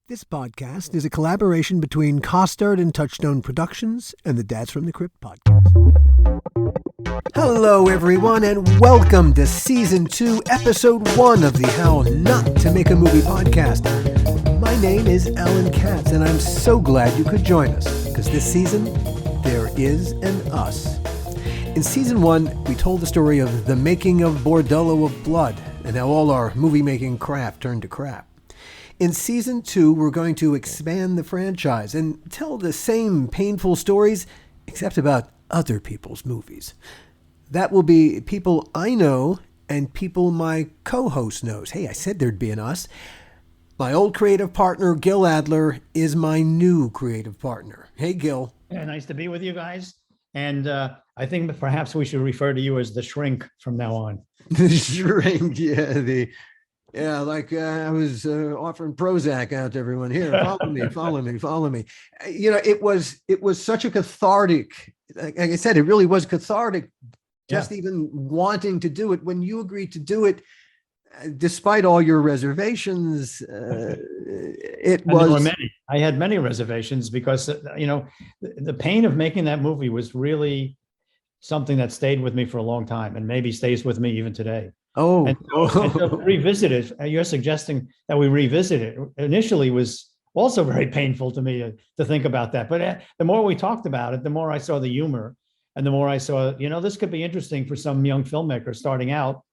This podcast is a collaboration between Costard and Touchstone Productions and the Dads from the Crypt podcast. Hello, everyone, and welcome to Season 2, Episode 1 of the How Not to Make a Movie podcast. My name is Alan Katz, and I'm so glad you could join us, because this season, there is an us. In Season 1, we told the story of the making of Bordello of Blood, and how all our movie-making craft turned to crap. In Season 2, we're going to expand the franchise and tell the same painful stories, except about other people's movies. That will be people I know and people my co-host knows. Hey, I said there'd be an us. My old creative partner, Gil Adler, is my new creative partner. Hey, Gil. Yeah, nice to be with you guys. And I think perhaps we should refer to you as the Shrink from now on. The Shrink, yeah, I was offering Prozac out to everyone. Here, follow me. You know, it was such a cathartic, like I said, it really was cathartic, just even wanting to do it. When you agreed to do it, despite all your reservations, it was... There were many. I had many reservations because, the pain of making that movie was really something that stayed with me for a long time and maybe stays with me even today. And to revisit it, you're suggesting that we revisit it. Initially was also very painful to me to think about that. But the more we talked about it, the more I saw the humor and the more I saw, this could be interesting for some young filmmaker starting out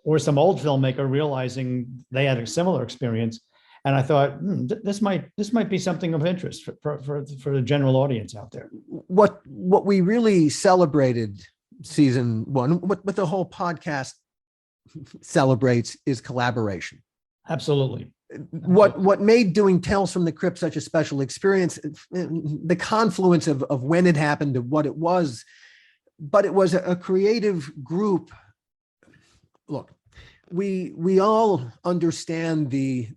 or some old filmmaker realizing they had a similar experience. And I thought, this might be something of interest for the general audience out there. What we really celebrated Season 1, what the whole podcast celebrates is collaboration. Absolutely. What made doing Tales from the Crypt such a special experience, the confluence of when it happened and what it was, but it was a creative group. Look, we all understand the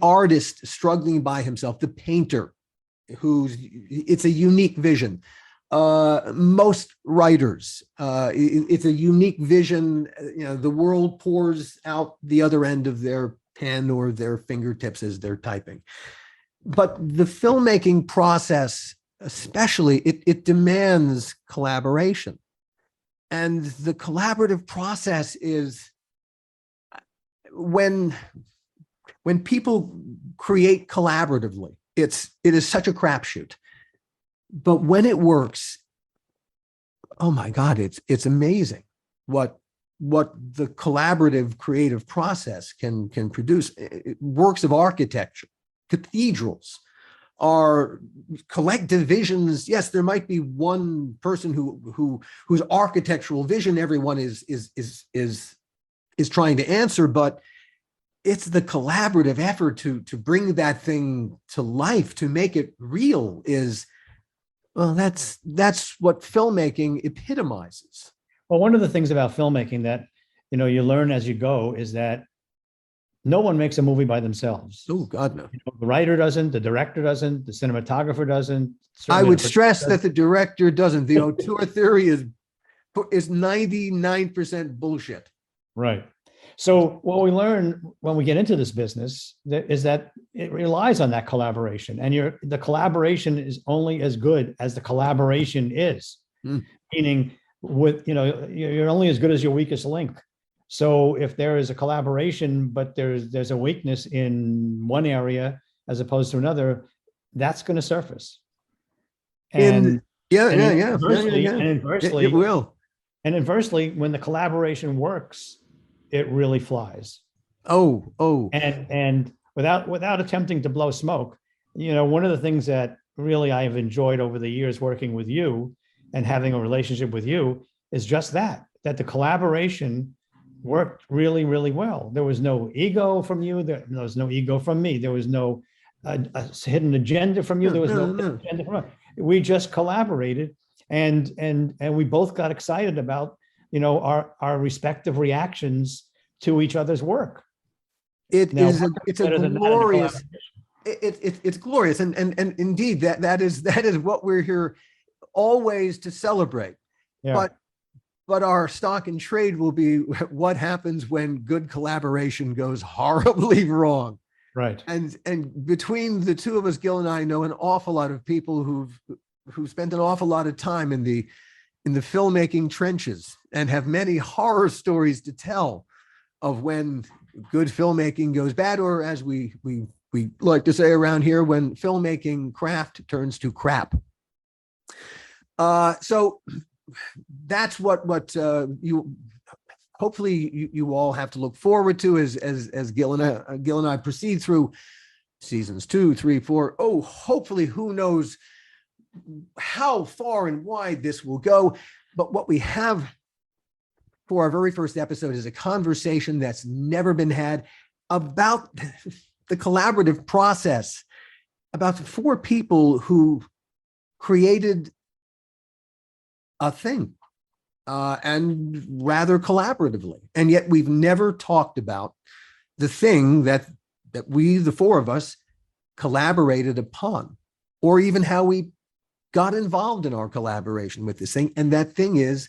artist struggling by himself, the painter it's a unique vision. Most writers, it's a unique vision. The world pours out the other end of their pen or their fingertips as they're typing. But the filmmaking process, especially, it demands collaboration. And the collaborative process is when people create collaboratively, it is such a crapshoot. But when it works, oh my God, it's amazing what the collaborative creative process can produce. Works of architecture, cathedrals are collective visions. Yes, there might be one person whose architectural vision everyone is trying to answer, but it's the collaborative effort to bring that thing to life, to make it real well, that's what filmmaking epitomizes. Well, one of the things about filmmaking that, you learn as you go is that no one makes a movie by themselves. Oh, God, no. The writer doesn't, the director doesn't, the cinematographer doesn't. I would stress that the director doesn't. The auteur theory is 99% bullshit. Right. So what we learn when we get into this business is that it relies on that collaboration, and the collaboration is only as good as the collaboration is. Meaning, you're only as good as your weakest link. So if there is a collaboration, but there's a weakness in one area as opposed to another, that's going to surface. And inversely, it will. And inversely, when the collaboration works, it really flies. Oh. And without attempting to blow smoke, one of the things that really I have enjoyed over the years working with you and having a relationship with you is just that the collaboration worked really, really well. There was no ego from you. There was no ego from me. There was no hidden agenda from you. There was no agenda from us. We just collaborated and we both got excited about our respective reactions to each other's work. It's glorious. It's glorious, and indeed that is what we're here always to celebrate. Yeah. But our stock in trade will be what happens when good collaboration goes horribly wrong. Right. And between the two of us, Gil and I know an awful lot of people who've spent an awful lot of time in the filmmaking trenches and have many horror stories to tell of when good filmmaking goes bad, or as we like to say around here, when filmmaking craft turns to crap. So that's what you hopefully you all have to look forward to as Gil and I proceed through seasons 2, 3, 4. Oh, hopefully, who knows how far and wide this will go. But what we have for our very first episode is a conversation that's never been had about the collaborative process, about 4 people who created a thing, and rather collaboratively. And yet we've never talked about the thing that we, the 4 of us, collaborated upon, or even how we got involved in our collaboration with this thing. And that thing is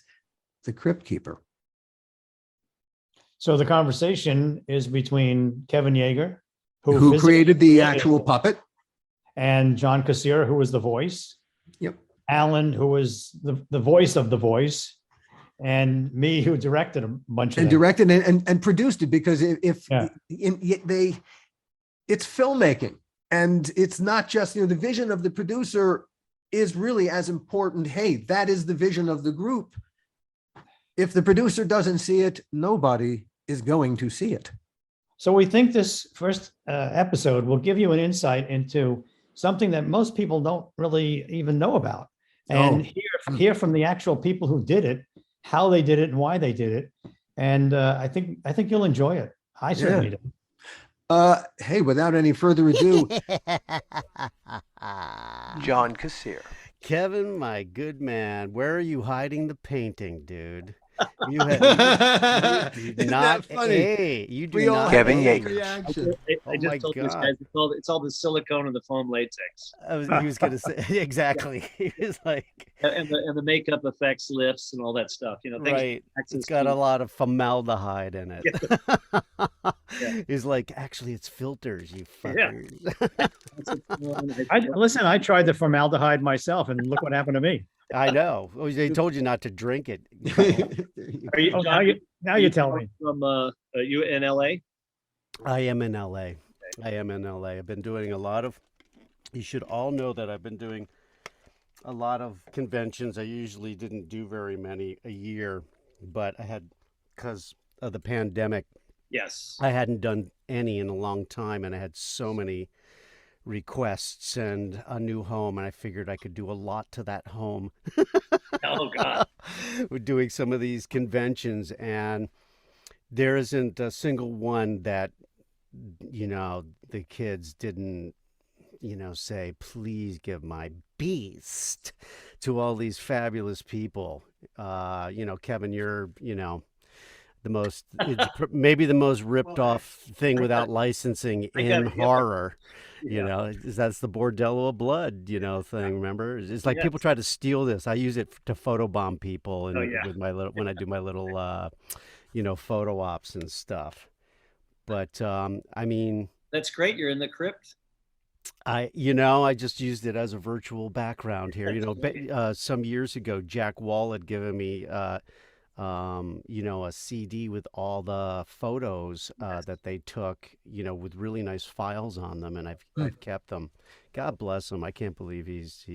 the Crypt Keeper. So the conversation is between Kevin Yeager, who created the actual puppet, and John Kassir, who was the voice. Yep. Alan, who was the voice of the voice, and me, who directed a bunch of and directed and produced it, because it's filmmaking, and it's not just, the vision of the producer is really as important. Hey, that is the vision of the group. If the producer doesn't see it, nobody is going to see it. So we think this first episode will give you an insight into something that most people don't really even know about, and hear from the actual people who did it, how they did it, and why they did it. And I think you'll enjoy it. I certainly do. Hey, without any further ado, John Kassir. Kevin, my good man, where are you hiding the painting, dude? You Isn't not that funny? You do not. Kevin Yeager. Reaction. I just told these guys it's all the silicone and the foam latex. He was going to say exactly. He was like, and the makeup effects lifts and all that stuff. Right. It's got a lot of formaldehyde in it. Yeah. He's like, actually, it's filters, you fuckers. I tried the formaldehyde myself, and look what happened to me. I know. They told you not to drink it. Now you tell me. From you in LA? I am in LA. I've been doing a lot of. You should all know that I've been doing a lot of conventions. I usually didn't do very many a year, but I had, because of the pandemic. Yes. I hadn't done any in a long time, and I had so many requests and a new home, and I figured I could do a lot to that home. Oh God. We're doing some of these conventions, and there isn't a single one that the kids didn't say, please give my beast to all these fabulous people. Kevin, you're maybe the most ripped off thing without licensing in horror. That's the Bordello of Blood, thing. Remember, it's like people try to steal this. I use it to photobomb people, and with my little, when I do my little, photo ops and stuff. But I mean, that's great. You're in the Crypt. I just used it as a virtual background here. Some years ago, Jack Wall had given me a CD with all the photos that they took, with really nice files on them, and I've kept them. God bless him. I can't believe he's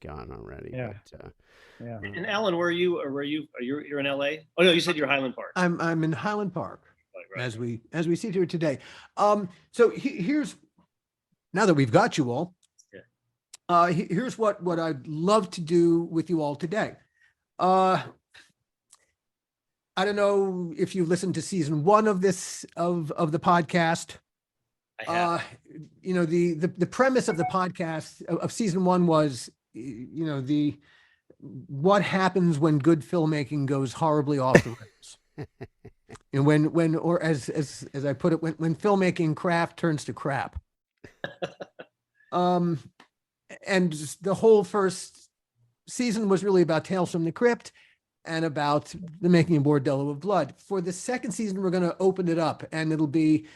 gone already. Yeah. But, Yeah. And Alan, where are you? Or were you? You're in LA? Oh no, you said you're Highland Park. I'm in Highland Park, right. as we sit here today. So here's, now that we've got you all, here's what I'd love to do with you all today. I don't know if you listened to season 1 of this of the podcast. I have. The premise of the podcast of season 1 was, what happens when good filmmaking goes horribly off the rails, and when or as I put it, when filmmaking craft turns to crap. And the whole first season was really about Tales from the Crypt and about the making of Bordello of Blood. For the second season, we're going to open it up, and it'll be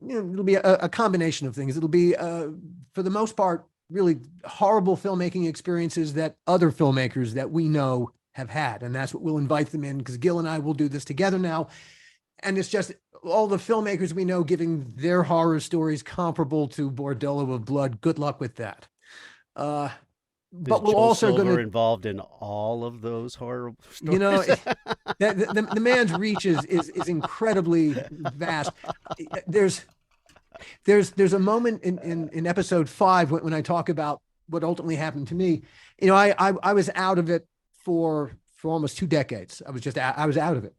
it'll be a combination of things. It'll be, for the most part, really horrible filmmaking experiences that other filmmakers that we know have had. And that's what we'll invite them in, because Gil and I will do this together now. And it's just all the filmmakers we know giving their horror stories comparable to Bordello of Blood. Good luck with that. But we're also going to involved in all of those horror stories. You know, the man's reach is incredibly vast. There's a moment in episode 5 when I talk about what ultimately happened to me. You know, I was out of it for almost 2 decades. I was out of it,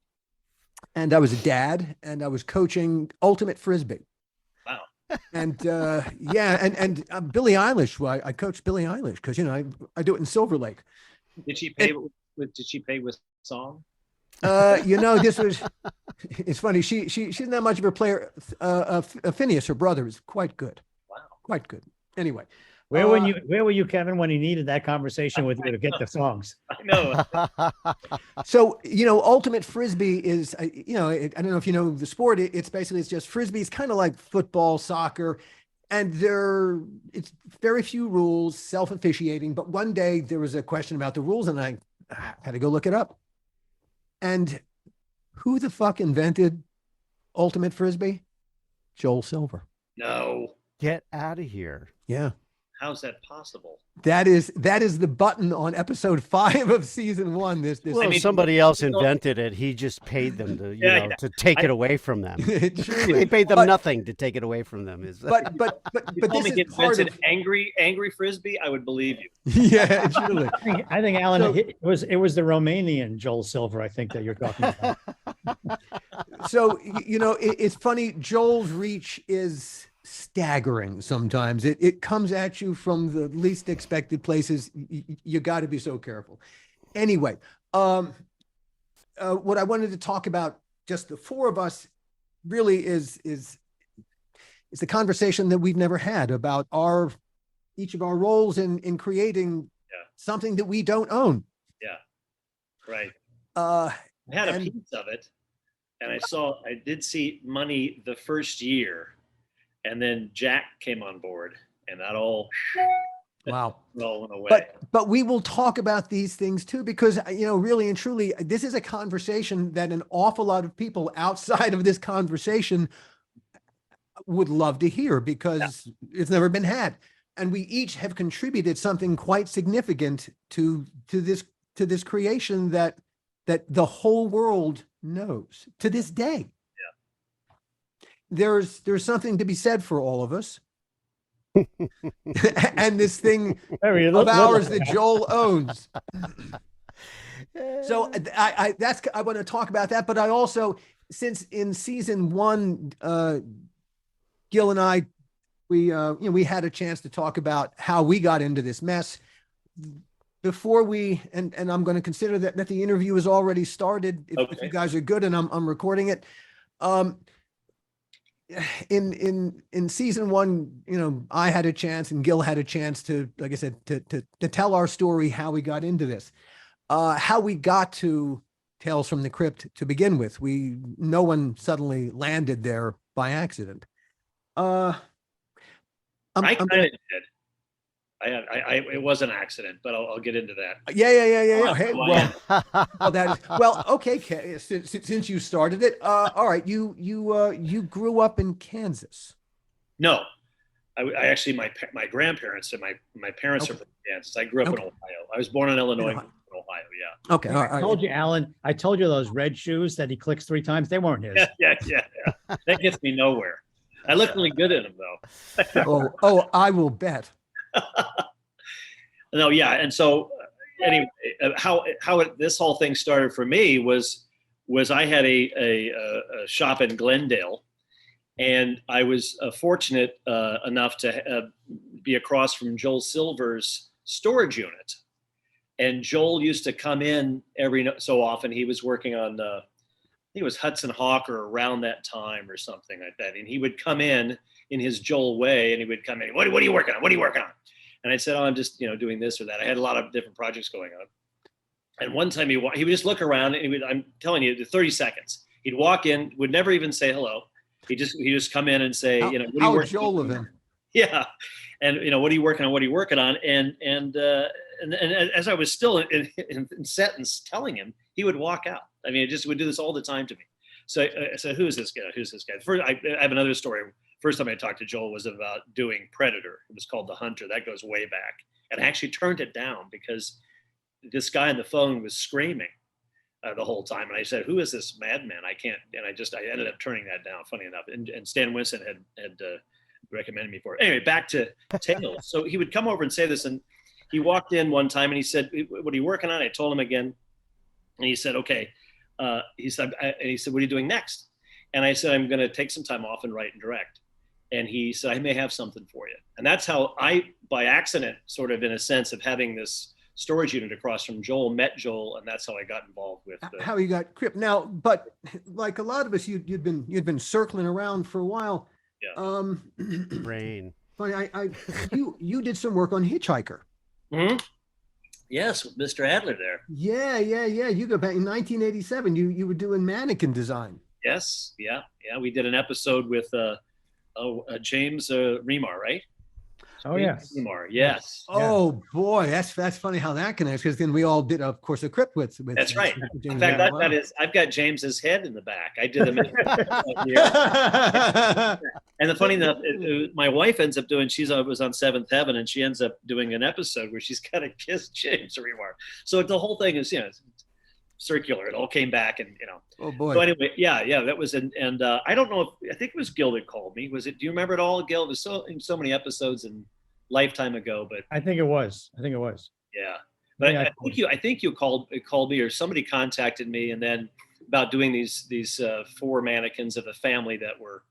and I was a dad, and I was coaching ultimate frisbee. Wow. And and Billie Eilish. Well, I coached Billie Eilish because I do it in Silver Lake. Did she pay with song? This was. It's funny. She's not much of a player. Phineas, her brother, is quite good. Wow. Quite good. Anyway. Where were you, Kevin, when he needed that conversation with you to get the songs? I know. So, ultimate frisbee is, I don't know if you know the sport. It's just frisbee. It's kind of like football, soccer, and it's very few rules, self-officiating. But one day there was a question about the rules, and I had to go look it up. And who the fuck invented ultimate frisbee? Joel Silver. No. Get out of here. Yeah. How's that possible? That is the button on episode 5 of season 1. Well, somebody else invented it. He just paid them to to take it away from them. He paid them nothing to take it away from them. But this is part of angry frisbee. I would believe you. Yeah, truly. I think Alan, it was the Romanian Joel Silver. I think that you're talking about. So it's funny. Joel's reach is staggering sometimes. It comes at you from the least expected places. You got to be so careful. Anyway, what I wanted to talk about, just the 4 of us, really is the conversation that we've never had about each of our roles in creating something that we don't own. Yeah, right. I had a piece of it, and I did see money the first year. And then Jack came on board, and that all wow went away. But we will talk about these things too, because really and truly, this is a conversation that an awful lot of people outside of this conversation would love to hear, because it's never been had, and we each have contributed something quite significant to this creation that the whole world knows to this day. There's something to be said for all of us. And this thing of ours that Joel owns. So I want to talk about that, but I also, since in season 1, Gil and I, we had a chance to talk about how we got into this mess before we, and I'm going to consider that the interview is already started. If you guys are good, and I'm recording it. In season 1, I had a chance and Gil had a chance to, like I said, to tell our story, how we got into this, how we got to Tales from the Crypt to begin with. No one suddenly landed there by accident. I kind of did. It was an accident, but I'll get into that. Yeah. Hey, okay. Since you started it, all right. You grew up in Kansas. No, I actually, my grandparents and my parents are from Kansas. I grew up in Ohio. I was born in Illinois, Ohio. Yeah. Okay. All right. I told you, Alan. I told you those red shoes that he clicks 3 times. They weren't his. Yeah. That gets me nowhere. I look really good in them, though. Oh, I will bet. No, yeah, and so anyway, how this whole thing started for me was I had a shop in Glendale, and I was fortunate enough to be across from Joel Silver's storage unit, and Joel used to come in every so often. He was working on I think it was Hudson Hawk or around that time or something like that, and he would come in his Joel way, and he would come in. What are you working on? What are you working on? And I said, I'm just, doing this or that. I had a lot of different projects going on. And one time he would just look around, and I'm telling you, 30 seconds. He'd walk in, would never even say hello. He just come in and say, How, you know, what how are you Joel of him. Yeah, and you know, what are you working on? What are you working on? And as I was still in sentence telling him, he would walk out. I mean, it just would do this all the time to me. So I said, "Who is this guy? Who's this guy?" First, I have another story. First time I talked to Joel was about doing Predator. It was called The Hunter. That goes way back, and I actually turned it down because this guy on the phone was screaming the whole time, and I said, "Who is this madman? I can't." And I ended up turning that down. Funny enough, and Stan Winston had recommended me for it. Anyway, back to Tales. So he would come over and say this, and he walked in one time and he said, "What are you working on?" I told him again, and he said, "Okay." He said, "What are you doing next?" And I said, "I'm going to take some time off and write and direct." And he said, "I may have something for you." And that's how I, by accident, sort of in a sense of having this storage unit across from Joel, met Joel, and that's how I got involved with how you got Crypt. Now, but like a lot of us, you'd been circling around for a while. Yeah. Brain. Funny, you did some work on Hitchhiker. Mm-hmm. Yes, with Mr. Adler there. Yeah. You go back in 1987. You were doing mannequin design. Yes, yeah. We did an episode with James Remar, right? Oh yes, Remar. Yes. Oh boy, that's funny how that connects, because then we all did, of course, a Crypt with. That's right. In fact, that is, I've got James's head in the back. I did them. And the funny enough, my wife ends up doing. Was on Seventh Heaven, and she ends up doing an episode where she's got to kiss James Remar. So the whole thing is, circular. It all came back, and Oh boy. So anyway, yeah, that was, and I don't know if, I think it was Gil that called me. Was it? Do you remember it all, Gil? It was so many episodes and lifetime ago, but I think it was. Yeah, but yeah, I think you called me, or somebody contacted me, and then about doing these 4 mannequins of a family that were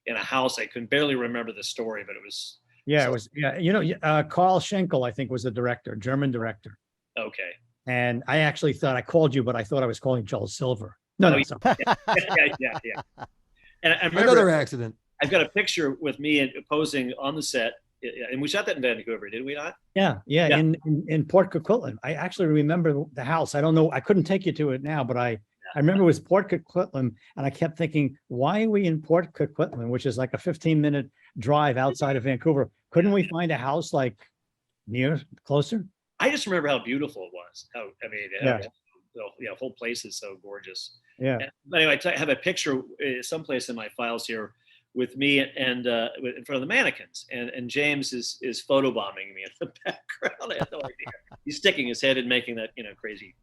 in a house. I can barely remember the story, but it was. Yeah, it was. Yeah, Carl Schenkel, I think, was the director, German director. Okay. And I actually thought I called you, but I thought I was calling Joel Silver. No. Yeah. And I remember another accident. I've got a picture with me posing on the set, and we shot that in Vancouver, did we not? Yeah. In Port Coquitlam. I actually remember the house. I don't know. I couldn't take you to it now, but I remember it was Port Coquitlam, and I kept thinking, why are we in Port Coquitlam, which is like a 15-minute drive outside of Vancouver? Couldn't we find a house like closer? I just remember how beautiful it was. The whole place is so gorgeous. Yeah. But anyway, I have a picture someplace in my files here with me and in front of the mannequins, and James is photobombing me in the background. I have no idea. He's sticking his head and making that crazy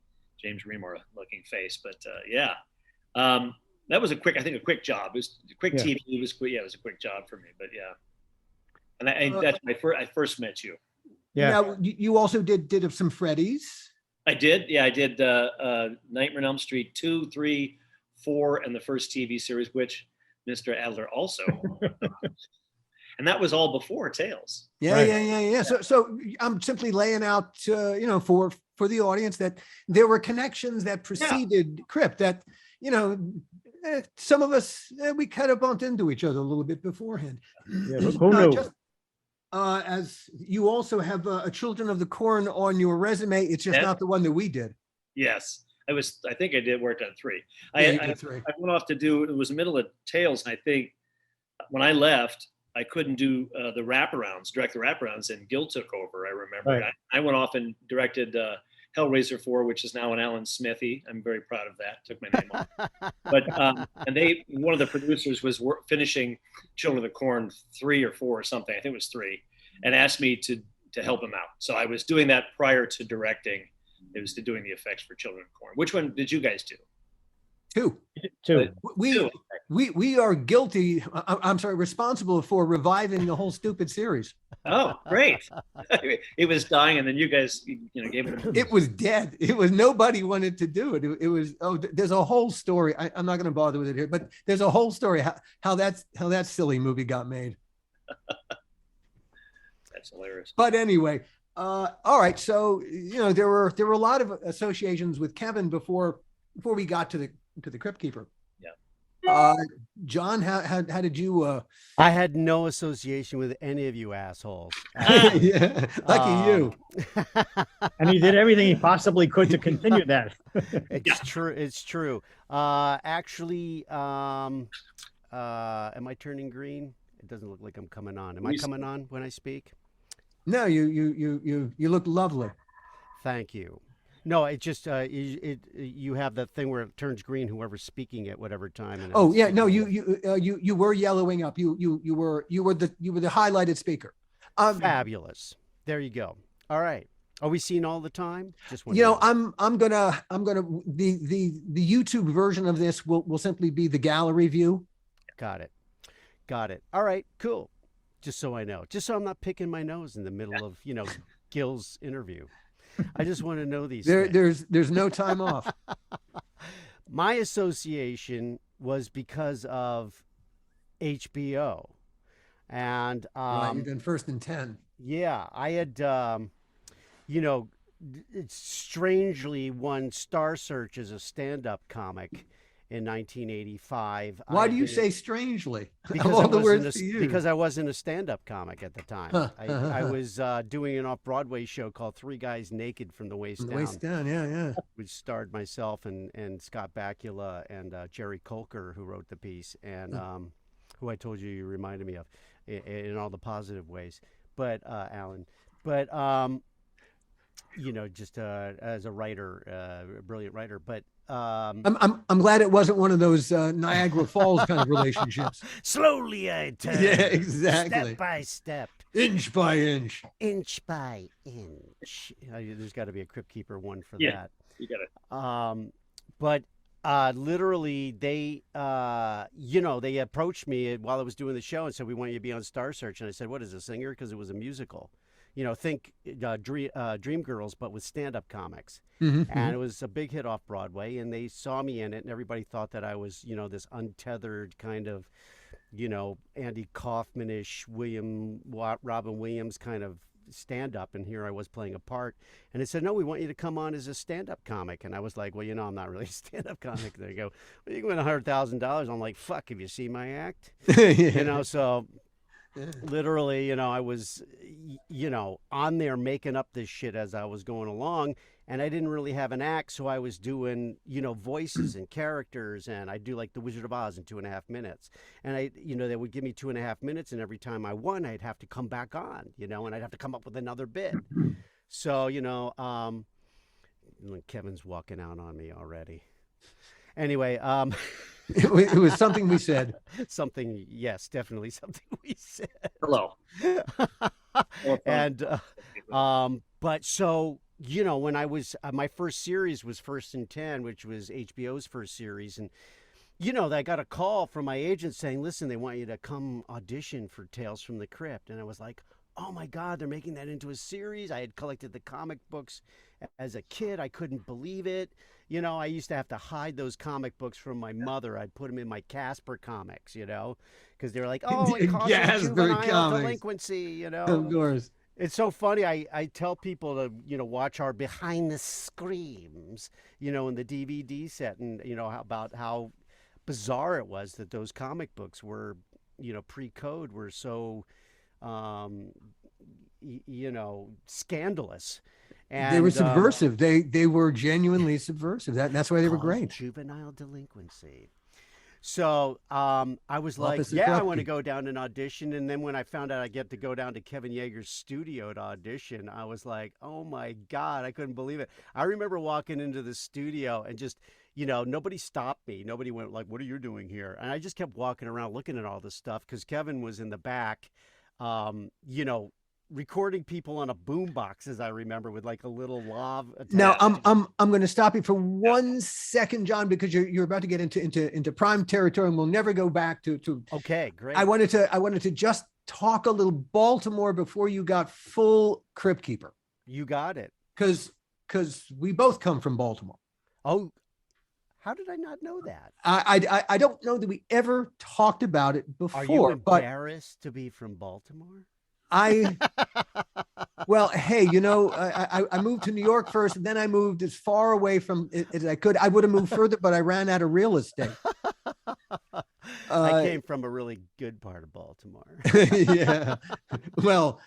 James Remar looking face. But that was a quick job. It was a quick TV. It was quick. Yeah, it was a quick job for me. But yeah, and that's I first met you. Yeah. Now, you also did some Freddy's. I did. Yeah, I did Nightmare on Elm Street 2, 3, 4, and the first TV series, which Mr. Adler also. And that was all before Tales. Yeah, right? Yeah. So I'm simply laying out, for the audience, that there were connections that preceded Crypt, that, some of us, we kind of bumped into each other a little bit beforehand. Yeah, who knew? As you also have a Children of the Corn on your resume. It's just not the one that we did. Yes. I think I did work on 3. Yeah, I went off to do, it was the middle of Tales. And I think when I left, I couldn't do direct the wraparounds, and Gil took over. I remember. Right. I went off and directed Hellraiser 4, which is now an Alan Smithy. I'm very proud of that. Took my name off. But and one of the producers was finishing Children of the Corn 3 or 4 or something. I think it was 3, and asked me to help him out. So I was doing that prior to directing. It was to doing the effects for Children of the Corn. Which one did you guys do? 2. We are guilty. I'm sorry, responsible for reviving the whole stupid series. Oh, great! It was dying, and then you guys, gave it. It was dead. It was, nobody wanted to do it. It was. There's a whole story. I'm not going to bother with it here, but there's a whole story how that silly movie got made. That's hilarious. But anyway, all right. So there were a lot of associations with Kevin before we got to the Crypt Keeper. Yeah. John, how did you? I had no association with any of you assholes. Yeah, lucky you. And he did everything he possibly could to continue that. It's true. It's true. Actually, Am I turning green? It doesn't look like I'm coming on. Am I coming on when I speak? No, you look lovely. Thank you. No, it just you have that thing where it turns green. Whoever's speaking at whatever time. And oh yeah, no, you were yellowing up. You were the highlighted speaker. Fabulous. There you go. All right. Are we seen all the time? Just I'm gonna the YouTube version of this will simply be the gallery view. Got it. All right, cool. Just so I know, just so I'm not picking my nose in the middle of Gil's interview. I just want to know these. There's no time off. My association was because of HBO, and right, you've been first in 10. Yeah, I had it's strangely won Star Search as a stand-up comic in 1985. Why do you say strangely? Because I wasn't a stand-up comic at the time. I was doing an off-Broadway show called Three Guys Naked from the Waist Down. The Waist Down, yeah. Which starred myself and Scott Bakula and Jerry Colker, who wrote the piece, and who I told you reminded me of in all the positive ways. But Alan, just as a writer, a brilliant writer, but. I'm glad it wasn't one of those Niagara Falls kind of relationships. Slowly I turn. Yeah, exactly. Step by step. Inch by inch. Inch by inch. There's got to be a Crypt Keeper one for that. Yeah, you got it. But literally, they they approached me while I was doing the show and said, "We want you to be on Star Search." And I said, "What is a singer?" Because it was a musical. Think Dreamgirls, but with stand-up comics. And it was a big hit off Broadway, and they saw me in it, and everybody thought that I was, this untethered kind of, Andy Kaufman-ish, Robin Williams kind of stand-up, and here I was playing a part. And they said, "No, we want you to come on as a stand-up comic." And I was like, "Well, I'm not really a stand-up comic." They go, "Well, you can win $100,000. I'm like, "Fuck, have you seen my act?" So... Literally, I was, on there making up this shit as I was going along, and I didn't really have an act, so I was doing, voices and characters, and I'd do like The Wizard of Oz in 2.5 minutes, and they would give me 2.5 minutes, and every time I won, I'd have to come back on, and I'd have to come up with another bit. So, Kevin's walking out on me already. Anyway, it was something we said. Something, yes, definitely something we said. Hello. And, but so, when I was, my first series was First and 10, which was HBO's first series. And, I got a call from my agent saying, "Listen, they want you to come audition for Tales from the Crypt." And I was like, "Oh my God, they're making that into a series." I had collected the comic books as a kid. I couldn't believe it. I used to have to hide those comic books from my mother. I'd put them in my Casper comics, because they were like, "Oh, it causes juvenile delinquency," Of course. It's so funny. I tell people to, watch our Behind the Screams, in the DVD set, and, about how bizarre it was that those comic books were, pre-code were so, scandalous. And, they were subversive. They were genuinely subversive. That's why they were great. Juvenile delinquency. So I was like, I want to go down and audition. And then when I found out I get to go down to Kevin Yeager's studio to audition, I was like, oh my God, I couldn't believe it. I remember walking into the studio and just, nobody stopped me. Nobody went like, "What are you doing here?" And I just kept walking around looking at all this stuff because Kevin was in the back, recording people on a boombox, as I remember, with like a little lav attached. Now I'm going to stop you for 1 second, John, because you're about to get into prime territory, and we'll never go back to. Okay, great. I wanted to just talk a little Baltimore before you got full Crypt Keeper. You got it. Because we both come from Baltimore. Oh, how did I not know that? I don't know that we ever talked about it before. Are you embarrassed to be from Baltimore? Well, hey, I moved to New York first, and then I moved as far away from it as I could. I would have moved further, but I ran out of real estate. I came from a really good part of Baltimore. Yeah. Well,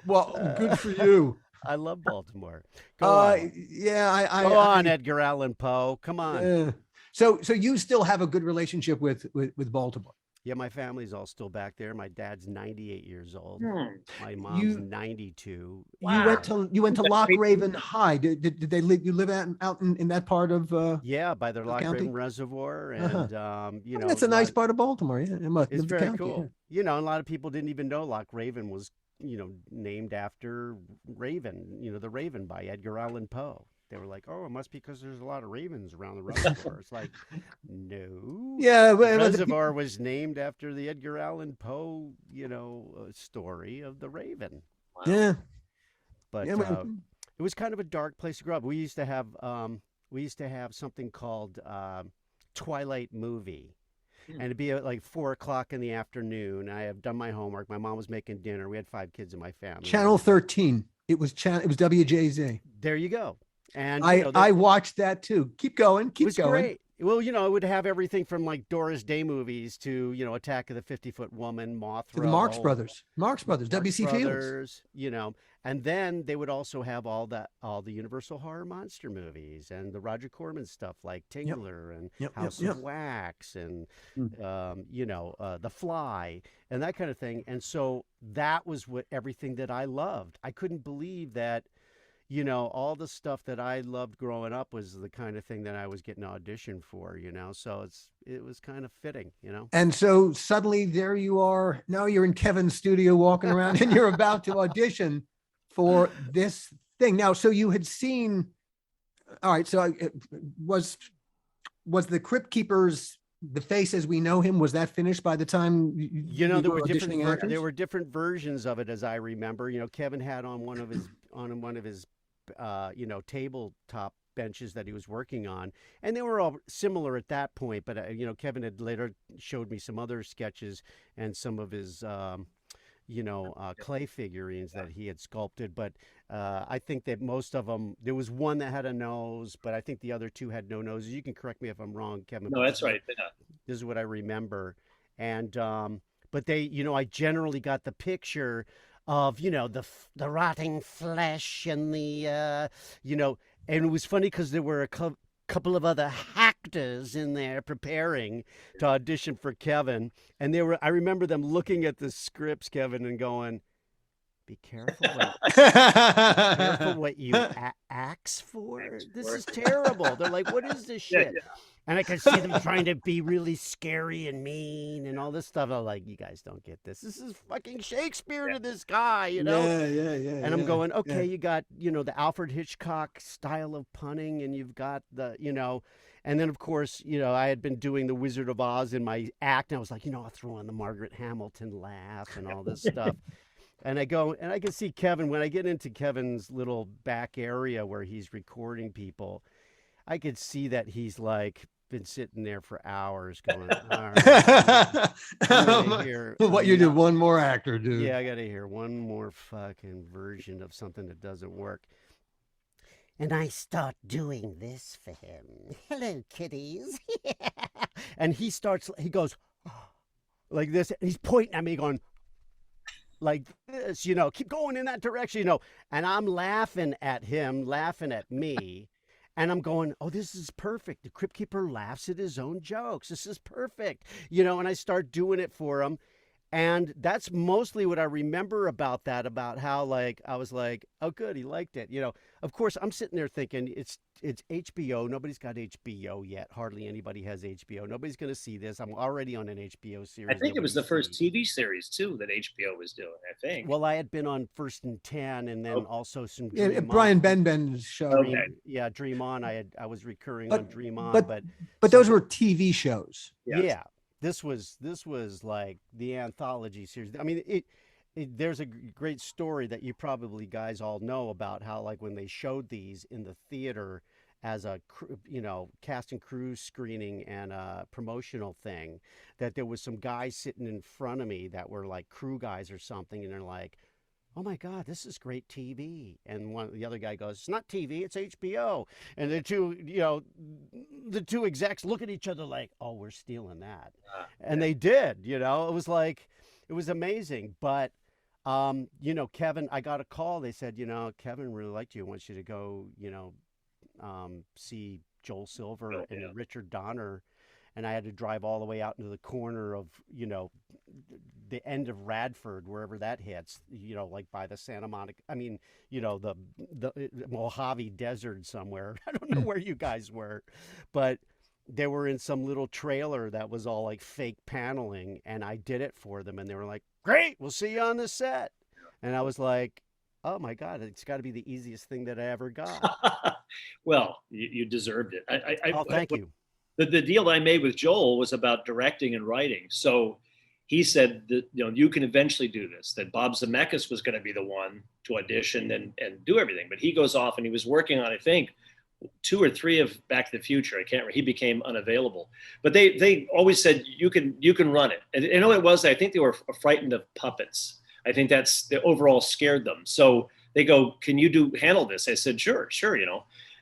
good for you. I love Baltimore. Go on. Yeah, go on, Edgar Allan Poe. Come on. So you still have a good relationship with Baltimore? Yeah, my family's all still back there. My dad's 98 years old. Hmm. My mom's 92. Wow. You went to Loch Raven High. Did they live? You live out in that part of Yeah, by the Loch county? Raven Reservoir, Uh-huh. and I mean, that's a nice part of Baltimore. Yeah, it's the very county. cool. Yeah. You know, a lot of people didn't even know Loch Raven was, named after Raven. The Raven by Edgar Allan Poe. They were like, oh, it must be because there's a lot of ravens around the reservoir. It's like, no. Yeah, The but reservoir was named after the Edgar Allan Poe, story of the Raven. Wow. yeah, But yeah. it was kind of a dark place to grow up. We used to have something called Twilight Movie. And it'd be at like 4 o'clock in the afternoon. I have done my homework. My mom was making dinner. We had 5 kids in my family. Channel 13. It was WJZ. There you go. And I watched that too. Keep going. Keep going. Great. Well, it would have everything from like Doris Day movies to, Attack of the 50-Foot Woman, Mothra. To the Marx Brothers. W.C. Fields. And then they would also have all the Universal Horror Monster movies and the Roger Corman stuff like Tingler and House of Wax and, The Fly and that kind of thing. And so that was everything that I loved. I couldn't believe that, all the stuff that I loved growing up was the kind of thing that I was getting auditioned for, so it was kind of fitting, And so suddenly there you are. Now you're in Kevin's studio walking around and you're about to audition for this thing. Now, so you had seen, all right, so was the Crypt Keeper's The Face as We Know Him, was that finished by the time there were different versions of it, as I remember. Kevin had on one of his tabletop benches that he was working on, and they were all similar at that point. But Kevin had later showed me some other sketches and some of his clay figurines that he had sculpted. But I think that most of them, there was one that had a nose, but I think the other 2 had no noses. You can correct me if I'm wrong, Kevin. No, that's right. This is what I remember. And but they, I generally got the picture of, the rotting flesh and the, and it was funny because there were a couple of other actors in there preparing to audition for Kevin. And I remember them looking at the scripts, Kevin, and going, be careful what you ask for. This is terrible. They're like, what is this shit? Yeah. And I could see them trying to be really scary and mean and all this stuff. I'm like, you guys don't get this. This is fucking Shakespeare to this guy, Yeah. And I'm going, okay, you got, the Alfred Hitchcock style of punning, and you've got the, and then of course, I had been doing the Wizard of Oz in my act, and I was like, I'll throw on the Margaret Hamilton laugh and all this stuff. And I go, and I can see Kevin, when I get into Kevin's little back area where he's recording people, I could see that he's like been sitting there for hours going, all right, hear, what you did, one more actor, dude. Yeah, I got to hear one more fucking version of something that doesn't work. And I start doing this for him. Hello, kitties. And he goes, like this. And he's pointing at me going, like this, keep going in that direction, and I'm laughing at him, laughing at me. And I'm going, oh, this is perfect. The Crypt Keeper laughs at his own jokes. This is perfect. And I start doing it for him. And that's mostly what I remember about that, about how, like, I was like, oh, good, he liked it. Of course, I'm sitting there thinking it's HBO. Nobody's got HBO yet. Hardly anybody has HBO. Nobody's going to see this. I'm already on an HBO series. I think it was the first TV series, too, that HBO was doing, I think. Well, I had been on First and 10, and then also some Brian Benben's show. Okay. Dream On. I was recurring on Dream On. But those were TV shows. Yeah. This was like the anthology series. I mean, there's a great story that you probably guys all know about how, like, when they showed these in the theater as a cast and crew screening and a promotional thing, that there was some guys sitting in front of me that were like crew guys or something, and they're like, oh my God, this is great TV. And the other guy goes, it's not TV, it's HBO. And the two execs look at each other like, oh, we're stealing that. And they did, it was amazing. But, Kevin, I got a call. They said, Kevin really liked you, wants you to go, see Joel Silver and Richard Donner and I had to drive all the way out into the corner of, the end of Radford, wherever that hits, like by the Santa Monica, the Mojave Desert somewhere. I don't know where you guys were, but they were in some little trailer that was all like fake paneling, and I did it for them, and they were like, "Great, we'll see you on the set." And I was like, "Oh my God, it's got to be the easiest thing that I ever got." Well, you deserved it. Thank you. The deal I made with Joel was about directing and writing. So he said that, you can eventually do this, that Bob Zemeckis was going to be the one to audition and do everything. But he goes off and he was working on, I think, 2 or 3 of Back to the Future. I can't remember. He became unavailable. But they always said, you can run it. And you know what it was? I think they were frightened of puppets. I think that's the overall scared them. So they go, "Can you handle this?" I said, sure.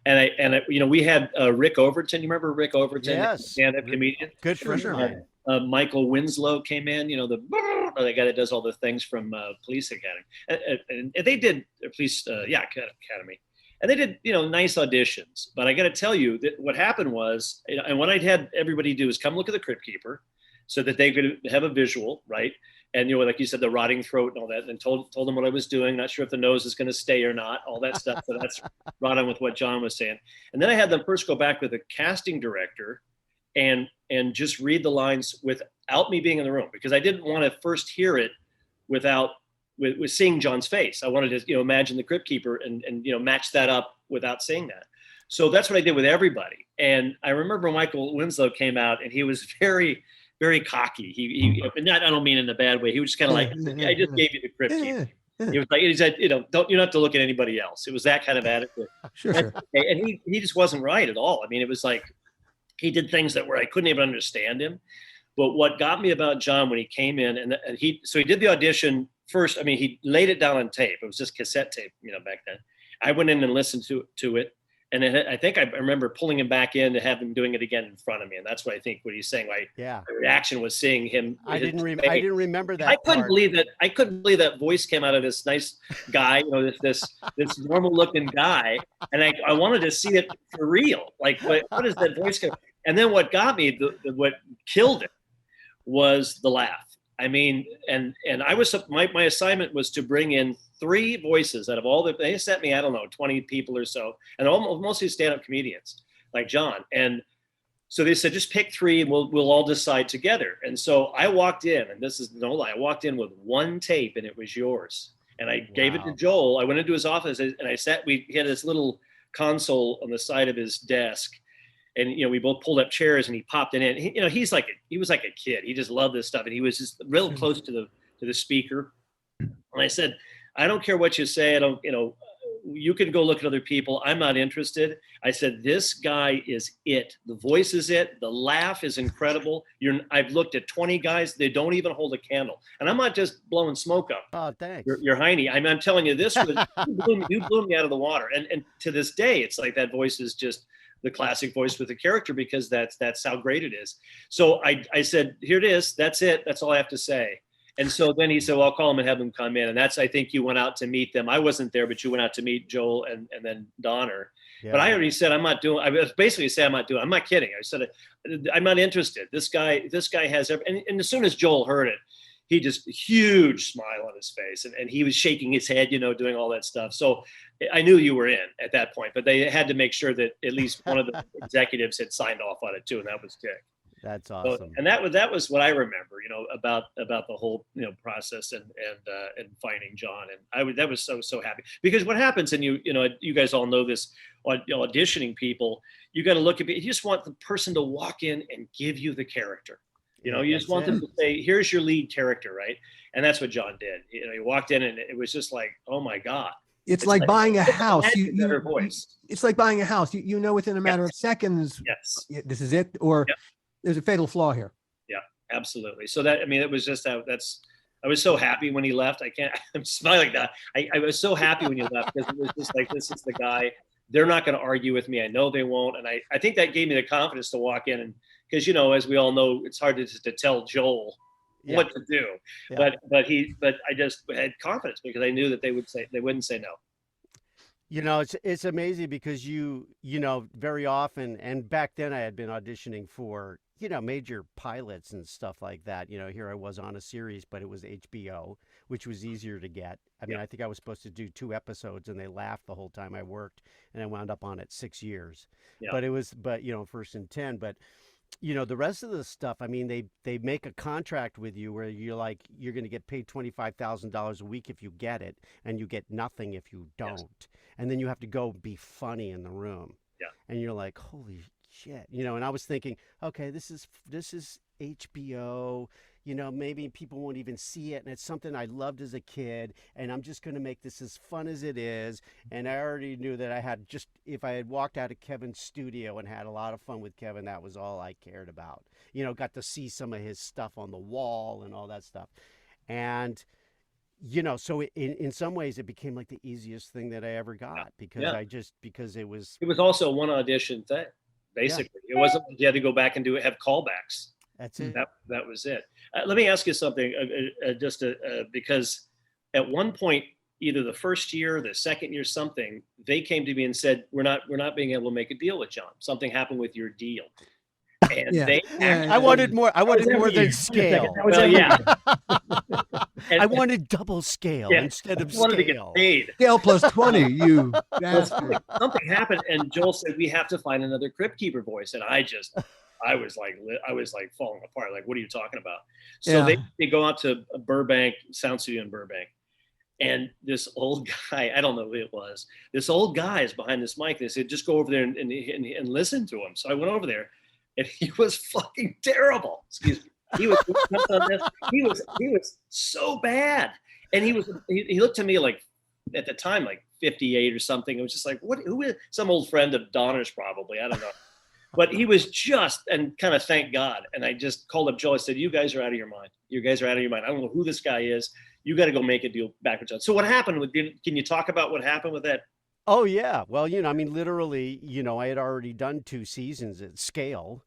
And we had Rick Overton. You remember Rick Overton? Yes. Stand-up comedian. Good friend of mine. Michael Winslow came in, the guy that does all the things from Police Academy. And they did Academy. And they did, nice auditions. But I got to tell you that what happened was, and what I'd had everybody do is come look at the Crypt Keeper so that they could have a visual, right? And, like you said, the rotting throat and all that, and told them what I was doing. Not sure if the nose is going to stay or not, all that stuff. So that's right on with what John was saying. And then I had them first go back with a casting director and just read the lines without me being in the room, because I didn't want to first hear it with seeing John's face. I wanted to, imagine the Crypt Keeper and match that up without seeing that. So that's what I did with everybody. And I remember Michael Winslow came out and he was very, very cocky. He not, I don't mean in a bad way. He was just kind of like, "I just gave you the Crypt Keeper." He said, you don't have to look at anybody else. It was that kind of attitude. Sure. And he just wasn't right at all. I mean, it was like, he did things where I couldn't even understand him. But what got me about John when he came in, and he did the audition first. I mean, he laid it down on tape. It was just cassette tape, back then. I went in and listened to it. And I think I remember pulling him back in to have him doing it again in front of me. And that's what I think what he's saying. My reaction was seeing him. I didn't remember that. I couldn't believe that voice came out of this nice guy, this normal looking guy. And I wanted to see it for real. Like, what is that voice? And then what got me, what killed it, was the laugh. I mean, and I was, my assignment was to bring in 3 voices out of all they sent me, I don't know, 20 people or so, and mostly stand-up comedians like John. And so they said, just pick 3 and we'll all decide together. And so I walked in, and this is no lie, I walked in with 1 tape and it was yours. And I gave it to Joel. I went into his office and he had this little console on the side of his desk. And, we both pulled up chairs and he popped it in. He was like a kid. He just loved this stuff. And he was just real close to the speaker. And I said, "I don't care what you say. I don't, you can go look at other people. I'm not interested." I said, "This guy is it. The voice is it. The laugh is incredible. I've looked at 20 guys. They don't even hold a candle. And I'm not just blowing smoke up. Oh, thanks. You're Heine. I'm telling you, this was, you blew me out of the water. And to this day, it's like that voice is just the classic voice with the character, because that's how great it is." So I said, "Here it is. That's it. That's all I have to say." And so then he said, "Well, I'll call him and have him come in." And I think you went out to meet them. I wasn't there, but you went out to meet Joel and then Donner. Yeah. But I already said, I was basically saying, I'm not kidding. I said, "I'm not interested. This guy has and as soon as Joel heard it, he just huge smile on his face, and he was shaking his head, doing all that stuff. So I knew you were in at that point, but they had to make sure that at least one of the executives had signed off on it too, and that was Dick. That's awesome. So, and that was what I remember, about the whole process and finding John, and that was so happy, because what happens, and you guys all know this, auditioning people, you got to look at it. You just want the person to walk in and give you the character. You just want them to say, "Here's your lead character," right? And that's what John did. He walked in and it was just like, oh my God. It's like buying a house. Voice. It's like buying a house. Within a matter of seconds, this is it, or there's a fatal flaw here. Yeah, absolutely. So it was just I was so happy when he left. I'm smiling now. I was so happy when he left, because it was just like, this is the guy. They're not going to argue with me. I know they won't. And I think that gave me the confidence to walk in, and because, as we all know, it's hard to tell Joel what to do, but I just had confidence, because I knew that they wouldn't say no. You know, it's amazing because you know, very often, and back then I had been auditioning for, you know, major pilots and stuff like that. You know, here I was on a series, but it was HBO, which was easier to get. I mean, Yeah. I think I was supposed to do 2 episodes and they laughed the whole time I worked, and I wound up on it 6 years. Yeah. But you know, first and 10. But you know, the rest of the stuff, I mean, they make a contract with you where you're like, you're going to get paid $25,000 a week if you get it, and you get nothing if you don't. Yes. And then you have to go be funny in the room. Yeah. And you're like, holy shit. You know, and I was thinking, okay, this is HBO. You know, maybe people won't even see it, and it's something I loved as a kid, and I'm just going to make this as fun as it is. And I already knew that I had just, if I had walked out of Kevin's studio and had a lot of fun with Kevin, that was all I cared about. You know, got to see some of his stuff on the wall and all that stuff. And, you know, so in some ways it became like the easiest thing that I ever got because Yeah. because it was. It was also one audition thing, basically. It wasn't like you had to go back and have callbacks. That's it. That was it. Let me ask you something, because at one point, either the first year, or the second year, something, they came to me and said, "We're not being able to make a deal with John. Something happened with your deal." And they, I wanted more. I wanted more than scale. Well, yeah. I wanted double scale instead of I wanted to get scale. paid. Scale plus 20, you Well, bastard. something happened, and Joel said we have to find another Crypt Keeper voice, and I was like falling apart. Like, what are you talking about? So they go out to Burbank Sound Studio in Burbank, and this old guy, I don't know who it was. This old guy is behind this mic. They said, just go over there and listen to him. So I went over there, and he was fucking terrible. Excuse me. He was so bad, and he looked to me like, at the time, like 58 or something. It was just like, who is some old friend of Donner's probably, I don't know. But he was just, and kind of thank God. And I just called up Joe. I said, you guys are out of your mind. You guys are out of your mind. I don't know who this guy is. You got to go make a deal back with John. So what happened can you talk about what happened with that? Oh yeah. Well, you know, I mean, literally, you know, I had already done 2 seasons at scale,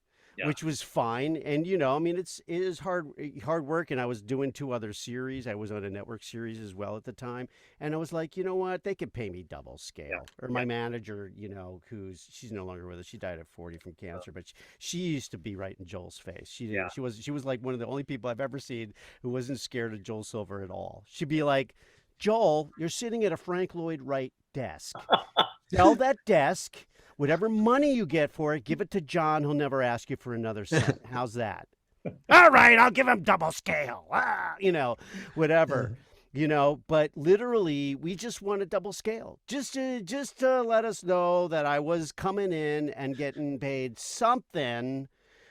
which was fine. And, you know, I mean, it is hard work. And I was doing 2 other series. I was on a network series as well at the time. And I was like, you know what? They could pay me double scale. Or my manager, you know, she's no longer with us. She died at 40 from cancer, but she used to be right in Joel's face. She was like one of the only people I've ever seen who wasn't scared of Joel Silver at all. She'd be like, Joel, you're sitting at a Frank Lloyd Wright desk. Sell that desk. Whatever money you get for it, give it to John. He'll never ask you for another cent. How's that? All right, I'll give him double scale. You know, whatever. You know, but literally, we just wanted double scale, just to let us know that I was coming in and getting paid something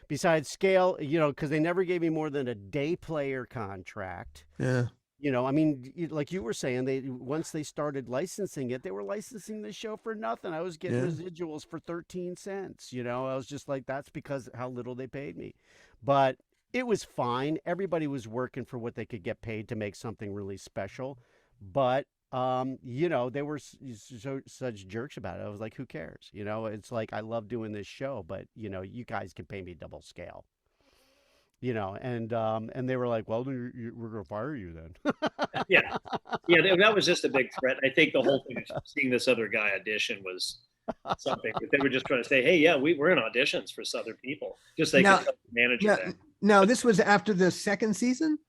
besides scale. You know, because they never gave me more than a day player contract. Yeah. You know, I mean, like you were saying, once they started licensing it, they were licensing the show for nothing. I was getting residuals for 13 cents. You know, I was just like, that's because how little they paid me. But it was fine. Everybody was working for what they could get paid to make something really special. But, you know, they were such jerks about it. I was like, who cares? You know, it's like, I love doing this show, but, you know, you guys can pay me double scale. You know, and they were like, well, we're going to fire you then. Yeah, that was just a big threat. I think the whole thing of seeing this other guy audition was something. They were just trying to say, hey, yeah, we're in auditions for other people. Just they could manage that. Now, this was after the second season?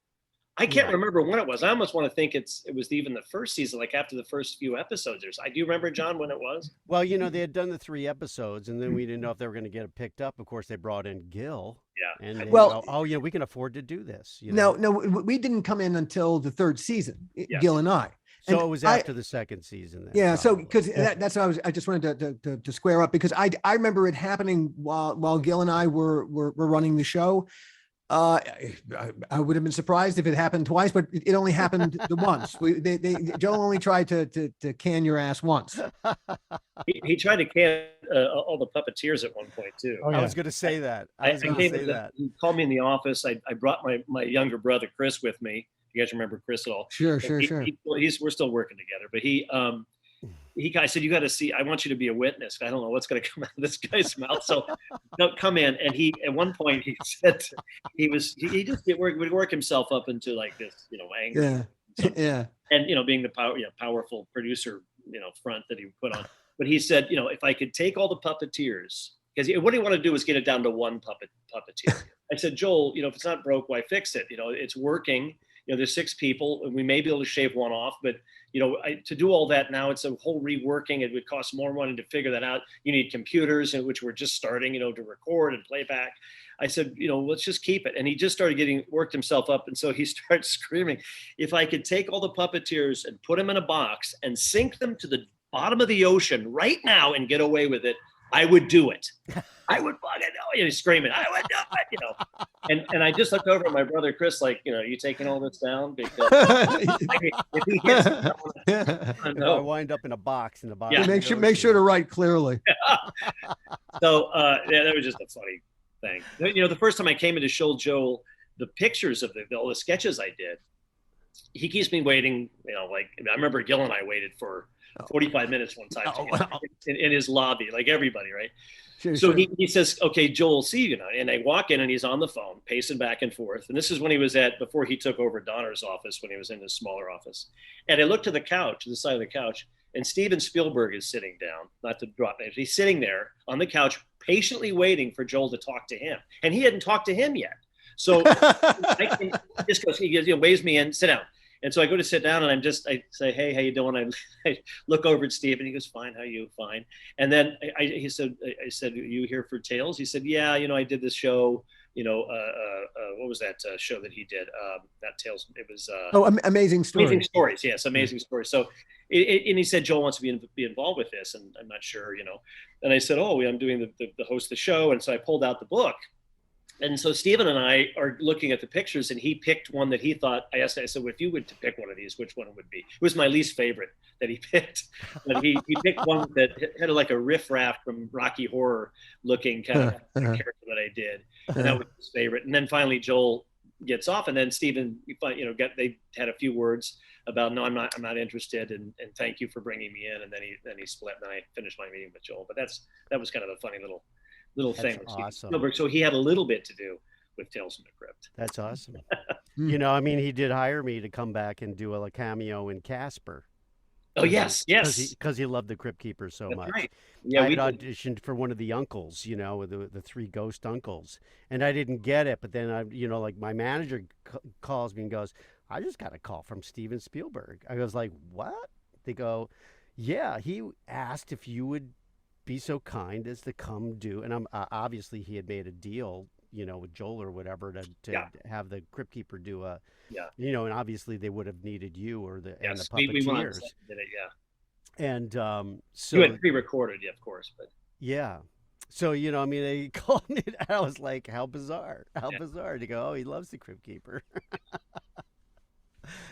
I can't remember when it was. I almost want to think it was even the first season, like after the first few episodes. I do remember, John, when it was. Well, you know, they had done the 3 episodes, and then we didn't know if they were going to get it picked up. Of course, they brought in Gil. Yeah. And oh yeah, we can afford to do this. You know? No, we didn't come in until the 3rd season, Gil and I. So and it was after the 2nd season. Then, yeah. So because that's what I just wanted to square up, because I remember it happening while Gil and I were running the show. I would have been surprised if it happened twice, but it only happened the once. Joel only tried to can your ass once. He tried to can all the puppeteers at one point too. Oh, yeah. I was going to say that. He called me in the office. I brought my younger brother Chris with me. You guys remember Chris at all? Sure. We're still working together, but I said, you got to see, I want you to be a witness. I don't know what's going to come out of this guy's mouth. So don't come in. And at one point he said he just would work himself up into like this, you know, anger. Yeah. And, you know, being the powerful producer front that he put on. But he said, if I could take all the puppeteers, because what he wanted to do was get it down to one puppeteer. I said, Joel, if it's not broke, why fix it? It's working. There's 6 people, and we may be able to shave one off, but to do all that now, it's a whole reworking. It would cost more money to figure that out. You need computers, which we're just starting, to record and play back. I said, let's just keep it. And he just started worked himself up. And so he started screaming, if I could take all the puppeteers and put them in a box and sink them to the bottom of the ocean right now and get away with it, I would do it. I would fucking know. He's screaming, I would do it, And I just looked over at my brother Chris, like, are you taking all this down? Because if he gets I wind up in a box in the bottom. Yeah, make sure to write clearly. So that was just a funny thing. The first time I came in to show Joel the pictures of all the sketches I did, he keeps me waiting. I remember Gil and I waited for 45 minutes one time in his lobby, like everybody, right? Sure. He says, okay, Joel, see you now. And I walk in and he's on the phone, pacing back and forth. And this is when he was before he took over Donner's office, when he was in his smaller office. And I looked to the side of the couch, and Steven Spielberg is sitting down, not to drop names. He's sitting there on the couch, patiently waiting for Joel to talk to him. And he hadn't talked to him yet. So he waves me in, sit down. And so I go to sit down, and I say, hey, how you doing? I look over at Steve, and he goes, fine, how you? Fine. And then I said, are you here for Tales? He said, yeah, I did this show, what was that show that he did? Not Tales, it was... Amazing Stories. Amazing Stories, yes, Amazing Stories. So, and he said, Joel wants to be involved with this, and I'm not sure, And I said, I'm doing the host of the show, and so I pulled out the book. And so Stephen and I are looking at the pictures, and he picked one that he thought. I said, well, if you were to pick one of these, which one it would be? It was my least favorite that he picked. But he picked one that had like a riffraff from Rocky Horror looking kind of character that I did, and that was his favorite. And then finally Joel gets off, and then Stephen, they had a few words about, no, I'm not interested, and thank you for bringing me in. And then he split, and then I finished my meeting with Joel. But that was kind of a funny little thing. Awesome. So he had a little bit to do with Tales from the Crypt. That's awesome. He did hire me to come back and do a cameo in Casper. Oh, yes. Because he loved the Crypt Keeper so much. Right. Yeah, I had auditioned for one of the uncles, the 3 ghost uncles, and I didn't get it. But then my manager calls me and goes, I just got a call from Steven Spielberg. I was like, what? They go, yeah, he asked if you would be so kind as to come do, and I'm obviously he had made a deal, with Joel or whatever to have the Crypt Keeper do and obviously they would have needed you or the puppeteers. And so you had pre-recorded, of course, but so they called me, and I was like, how bizarre to go, he loves the Crypt Keeper.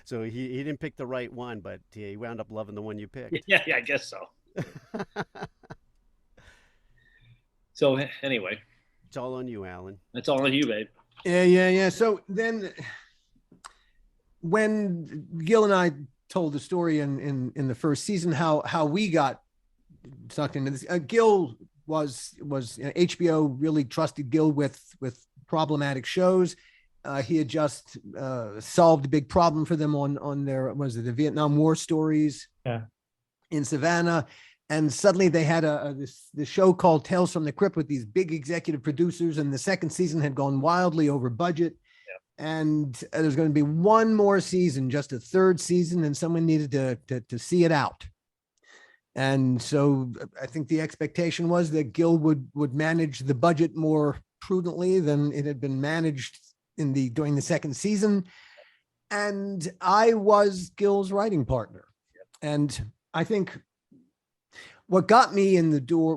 So he didn't pick the right one, but he wound up loving the one you picked. Yeah, I guess so. So anyway, it's all on you, Alan. It's all on you, babe. Yeah. So then, when Gil and I told the story in the first season, how we got sucked into this, Gil was HBO really trusted Gil with problematic shows. He had just solved a big problem for them on their the Vietnam War stories in Savannah. And suddenly they had this show called Tales from the Crypt with these big executive producers, and the second season had gone wildly over budget. And there's going to be one more season, just a third season, and someone needed to see it out. And so I think the expectation was that Gil would manage the budget more prudently than it had been managed during the second season. And I was Gil's writing partner. And I think what got me in the door,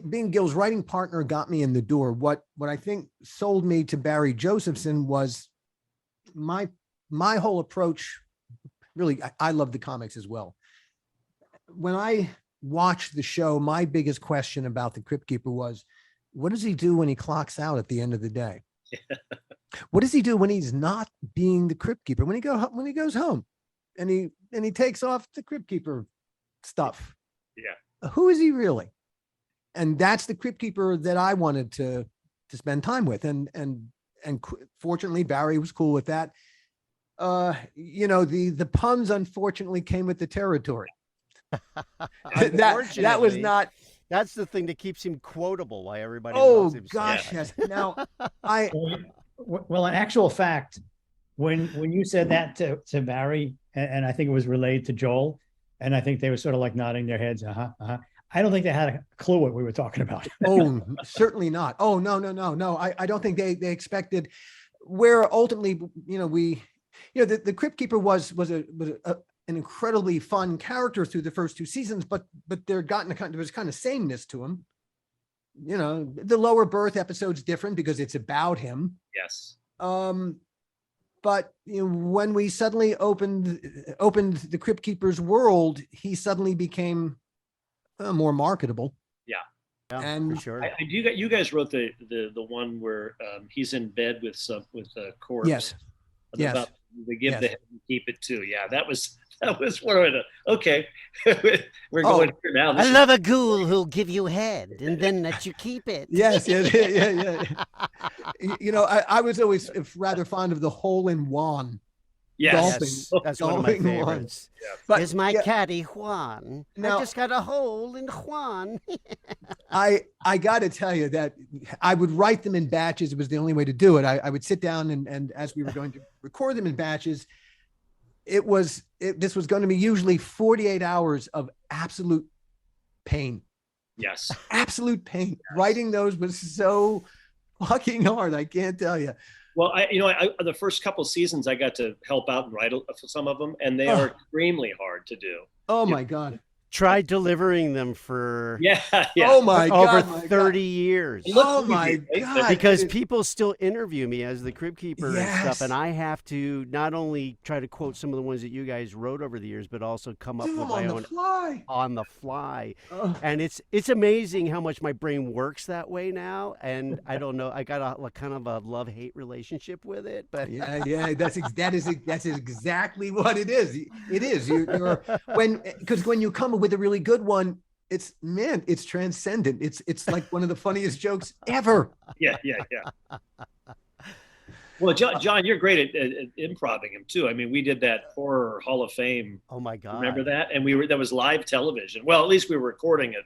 being Gil's writing partner got me in the door. What I think sold me to Barry Josephson was my whole approach. Really, I love the comics as well. When I watched the show, my biggest question about the Crypt Keeper was, what does he do when he clocks out at the end of the day? What does he do when he's not being the Crypt Keeper? When he goes home and he takes off the Crypt Keeper stuff. Yeah. Who is he really? And that's the Crypt Keeper that I wanted to spend time with. And fortunately, Barry was cool with that. The puns unfortunately came with the territory. that was not. That's the thing that keeps him quotable. Why everybody Oh loves him gosh, so much. yes. Now, Well, in actual fact, when you said that to Barry, and I think it was relayed to Joel, and I think they were sort of like nodding their heads, I don't think they had a clue what we were talking about. Oh, certainly not. Oh, no. I don't think they expected where ultimately, the Crypt Keeper was an incredibly fun character through the first two seasons, but there was kind of sameness to him. The Lower Berth episode's different because it's about him. Yes. But when we suddenly opened the Crypt Keeper's world, he suddenly became more marketable. Yeah, and for sure. You guys wrote the one where he's in bed with a corpse. Yes. Yes. They give the head and keep it too. Yeah, that was one of the. Okay, we're going here now. I love a ghoul who'll give you head and then let you keep it. Yes. Yeah. I was always rather fond of the hole-in-one. Yes, that's one of my favorites. Yeah. But here's my caddy Juan. Now, I just got a hole in Juan. I got to tell you that I would write them in batches. It was the only way to do it. I would sit down and as we were going to record them in batches, this was going to be usually 48 hours of absolute pain. Yes. Absolute pain. Yes. Writing those was so fucking hard. I can't tell you. Well, the first couple of seasons, I got to help out and write some of them, and they are extremely hard to do. Oh my God. Try delivering them for Oh my God, over 30 years. Oh my God. Because people still interview me as the Crypt Keeper and stuff, and I have to not only try to quote some of the ones that you guys wrote over the years, but also come up with my own on the fly. And it's amazing how much my brain works that way now. And I don't know, I got a kind of a love-hate relationship with it. But that's exactly what it is. It is. Because when you come with a really good one, it's transcendent. It's like one of the funniest jokes ever. Yeah. Well, John, you're great at improvising him too. I mean, we did that horror Hall of Fame. Oh my God! Remember that? And that was live television. Well, at least we were recording it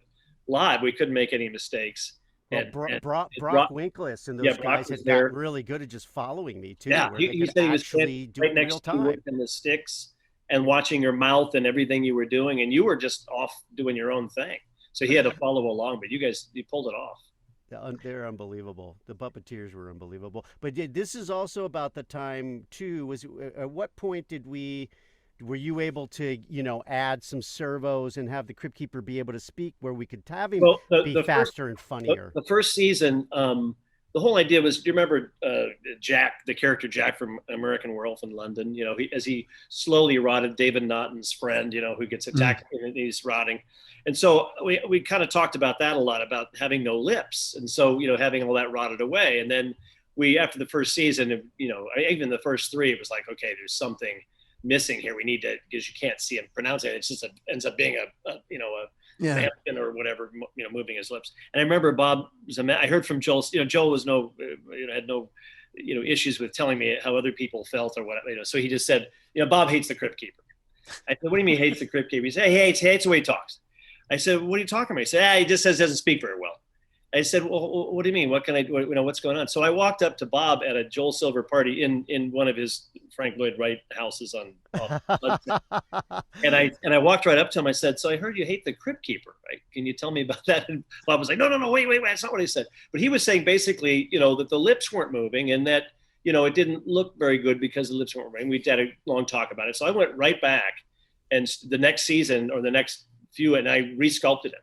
live. We couldn't make any mistakes. Well, Brock Winkless and those guys had gotten really good at just following me too. Yeah, he said he was right next to you in the sticks and watching your mouth and everything you were doing, and you were just off doing your own thing. So he had to follow along, but you pulled it off. They're unbelievable. The puppeteers were unbelievable. But this is also about the time too. At what point were you able to, add some servos and have the Crypt Keeper be able to speak where we could have him be faster and funnier? The first season, the whole idea was, do you remember Jack, the character Jack from American Werewolf in London? As he slowly rotted, David Naughton's friend, who gets attacked and he's rotting. And so we kind of talked about that a lot, about having no lips. And so, having all that rotted away. And then after the first season, even the first three, it was like, okay, there's something missing here. We need to, because you can't see him pronouncing it. It's just ends up being a mannequin or whatever, moving his lips. And I remember Bob I heard from Joel. Joel was had no issues with telling me how other people felt or what. So he just said, Bob hates the Crypt Keeper. I said, what do you mean hates the Crypt Keeper? He said, he hates the way he talks. I said, what are you talking about? He said, he just doesn't speak very well. I said, well, what do you mean? What can I do? What's going on? So I walked up to Bob at a Joel Silver party in one of his Frank Lloyd Wright houses on and I walked right up to him. I said, so I heard you hate the Crypt Keeper, right? Can you tell me about that? And Bob was like, no, wait, that's not what he said. But he was saying basically, that the lips weren't moving and that, it didn't look very good because the lips weren't moving. We had a long talk about it. So I went right back and the next season or the next few, and I resculpted him.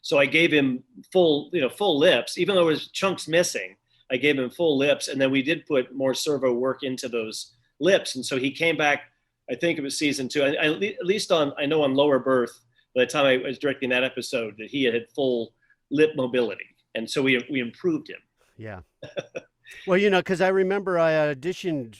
So I gave him full lips, even though there was chunks missing. I gave him full lips, and then we did put more servo work into those lips. And so he came back. I think it was season 2. At least on Lower Berth. By the time I was directing that episode, that he had full lip mobility, and so we improved him. Yeah. Well, because I remember I auditioned,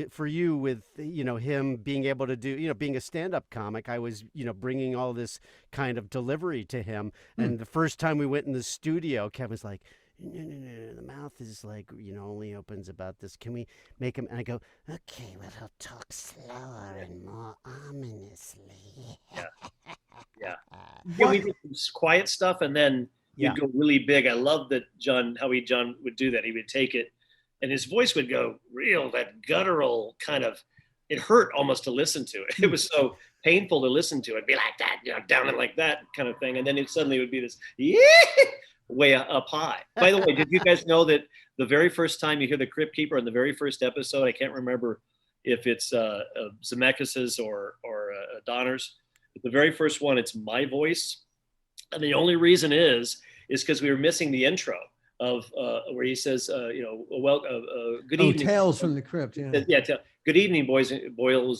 for you with, him being able to do, being a stand-up comic, I was, bringing all this kind of delivery to him. And the first time we went in the studio, Kevin's like, no, the mouth is like, only opens about this. Can we make him? And I go, okay, well, he'll talk slower and more ominously. Yeah, we did some quiet stuff, and then you'd go really big. I love that John would do that. He would take it, and his voice would go real, that guttural kind of. It hurt almost to listen to it. It was so painful to listen to. It'd be like that, down and like that kind of thing, and then it suddenly would be this way up high. By the way, did you guys know that the very first time you hear the Crypt Keeper in the very first episode, I can't remember if it's Zemeckis's or Donner's, but the very first one, it's my voice, and the only reason is because we were missing the intro of where he says, good evening. Tales from the Crypt. Good evening, boils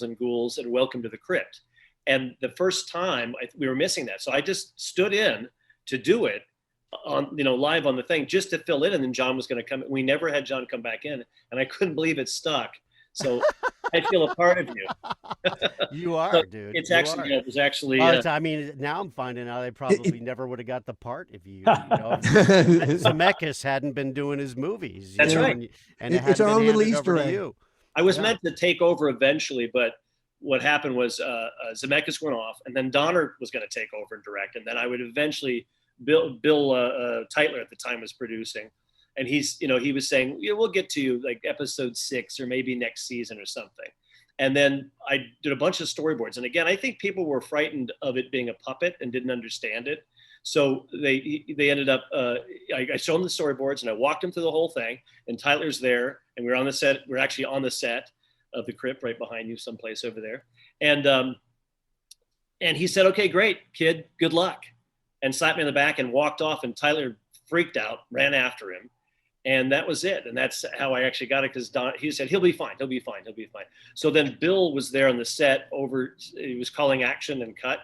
and ghouls, and welcome to the Crypt. And the first time we were missing that, so I just stood in to do it on live on the thing just to fill in, and then John was going to come. We never had John come back in, and I couldn't believe it stuck. So I feel a part of you. You are, dude. It was actually. I mean, now I'm finding out I probably never would have got the part if Zemeckis hadn't been doing his movies. That's right. And it's our own little Easter egg. I was meant to take over eventually, but what happened was Zemeckis went off, and then Donner was going to take over and direct, and then I would eventually. Bill Tytler at the time was producing, and he was saying, we'll get to you like episode 6 or maybe next season or something. And then I did a bunch of storyboards, and again, I think people were frightened of it being a puppet and didn't understand it. So they ended up. I showed them the storyboards, and I walked them through the whole thing. And Tyler's there, and we're on the set. We're actually on the set of the Crypt, right behind you, someplace over there. And he said, "Okay, great, kid, good luck," and slapped me in the back and walked off. And Tyler freaked out, ran after him, and that was it. And that's how I actually got it, because he said, "He'll be fine. He'll be fine. He'll be fine." So then Bill was there on the set he was calling action and cut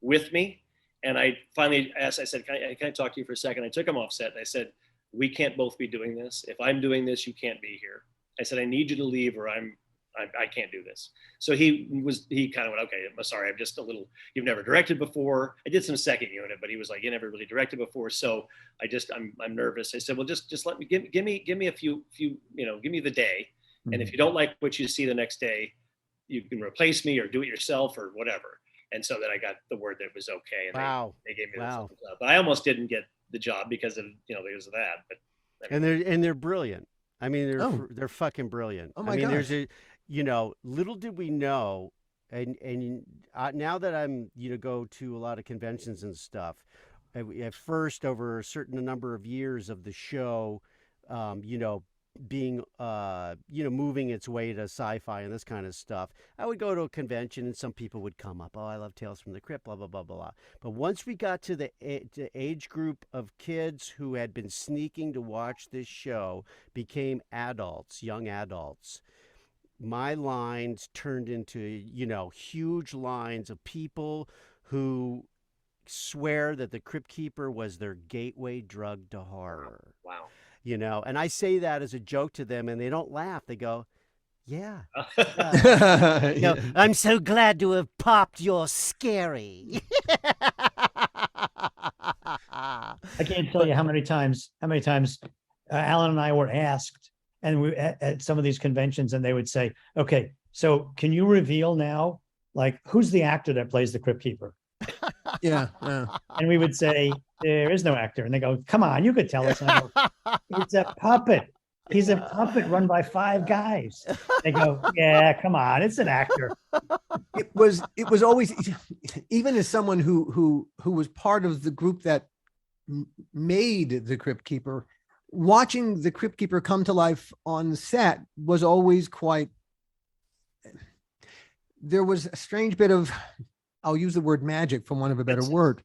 with me. And I finally asked, I said, can I talk to you for a second? I took him off set, and I said, "We can't both be doing this. If I'm doing this, you can't be here." I said, "I need you to leave, or I can't do this." So he kind of went, "Okay, I'm sorry. I'm just a little, you've never directed before." I did some second unit, but he was like, "You never really directed before." So I'm nervous. I said, "Well, just let me, give me a few, give me the day. And if you don't like what you see the next day, you can replace me or do it yourself or whatever." And so then I got the word that it was okay. And they gave me the thumbs up. But I almost didn't get the job because of that. But and they're brilliant. I mean, they're fucking brilliant. Oh my gosh. There's little did we know, and now that I'm go to a lot of conventions and stuff. At first, over a certain number of years of the show, being moving its way to sci-fi and this kind of stuff, I would go to a convention and some people would come up, "Oh, I love Tales from the Crypt, blah blah blah blah." But once we got to the age group of kids who had been sneaking to watch this show, became adults, young adults, my lines turned into huge lines of people who swear that the Crypt Keeper was their gateway drug to horror. Wow. And I say that as a joke to them, and they don't laugh. They go, "Yeah. I'm so glad to have popped your scary." I can't tell you how many times Alan and I were asked, and we at some of these conventions, and they would say, "Okay, so can you reveal now, like, who's the actor that plays the Crypt Keeper?" Yeah. And we would say, "There is no actor." And they go, "Come on, you could tell us." And I go, "It's a puppet. He's a puppet run by 5 guys." They go, "Yeah, come on, it's an actor." It was always, even as someone who was part of the group that made the Crypt Keeper, watching the Crypt Keeper come to life on set was always there was a strange bit of, I'll use the word magic for want of a better word.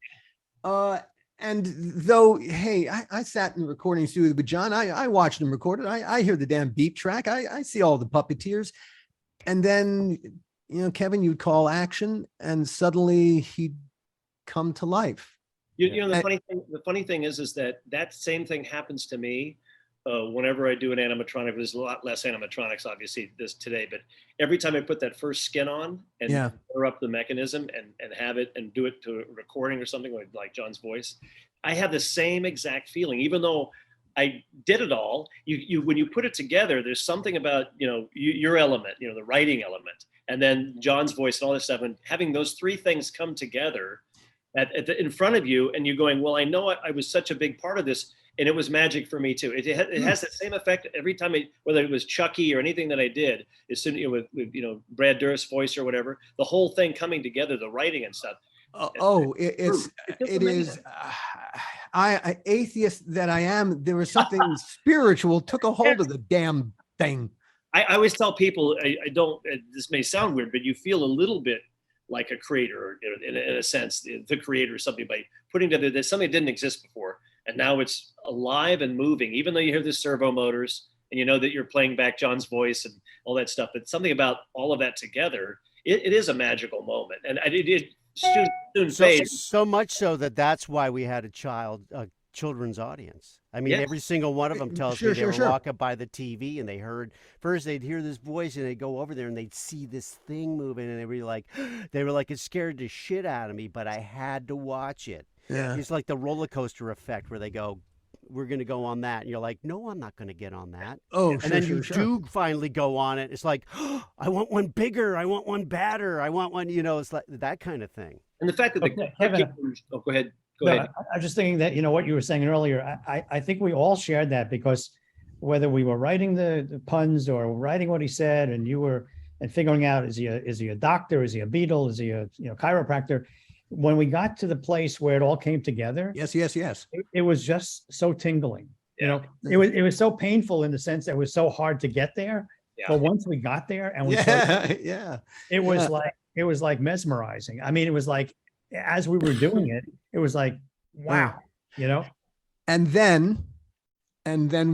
And though, hey, I sat in the recording studio with John, I watched him record it. I hear the damn beep track. I see all the puppeteers. And then, Kevin, you'd call action and suddenly he'd come to life. The funny thing is that same thing happens to me whenever I do an animatronic. There's a lot less animatronics, obviously, today, but every time I put that first skin on and fire up the mechanism and have it and do it to a recording or something like John's voice, I have the same exact feeling. Even though I did it all, you when you put it together, there's something about your element, the writing element, and then John's voice and all this stuff, and having those 3 things come together in front of you, and you're going, well, I know I was such a big part of this, and it was magic for me too. It has the same effect every time, whether it was Chucky or anything that I did, as soon, with Brad Dourif's voice or whatever, the whole thing coming together, the writing and stuff. It is. I atheist that I am. There was something spiritual took a hold of the damn thing. I always tell people, I don't. This may sound weird, but you feel a little bit like a creator, in a sense, the creator or something, by putting together this something that didn't exist before, and now it's alive and moving. Even though you hear the servo motors and you know that you're playing back John's voice and all that stuff, but something about all of that together, it is a magical moment, and it did. Soon fade. So much so that's why we had a children's audience. I mean, every single one of them tells me they were walking by the TV and they'd hear this voice and they'd go over there and they'd see this thing moving and they were like, it scared the shit out of me, but I had to watch it. Yeah. It's like the roller coaster effect where they go, we're going to go on that. And you're like, no, I'm not going to get on that. And then you do finally go on it. It's like, oh, I want one bigger. I want one badder. I want one, it's like that kind of thing. And the fact that go ahead. Go ahead. I'm just thinking that, what you were saying earlier, I think we all shared that, because whether we were writing the puns or writing what he said, and figuring out, is he a doctor? Is he a Beatle? Is he a chiropractor? When we got to the place where it all came together, yes, it was just so tingling. It was so painful in the sense that it was so hard to get there. Yeah. But once we got there and it was like mesmerizing. I mean, it was like, as we were doing it, it was like, wow, And then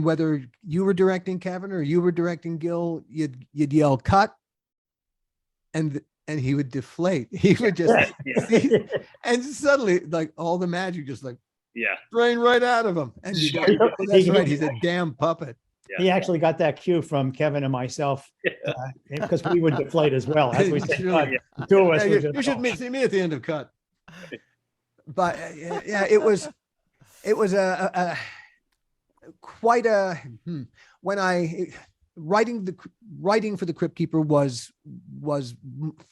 whether you were directing Kevin or you were directing Gil, you'd yell cut, and he would deflate. He would just, and suddenly, like, all the magic just drain right out of him. And that's right. He's a damn puppet. Yeah. He actually got that cue from Kevin and myself, because we would deflate as well. As we said, the two of us. You should see me at the end of cut. But it was quite a when I. Writing for the Crypt Keeper was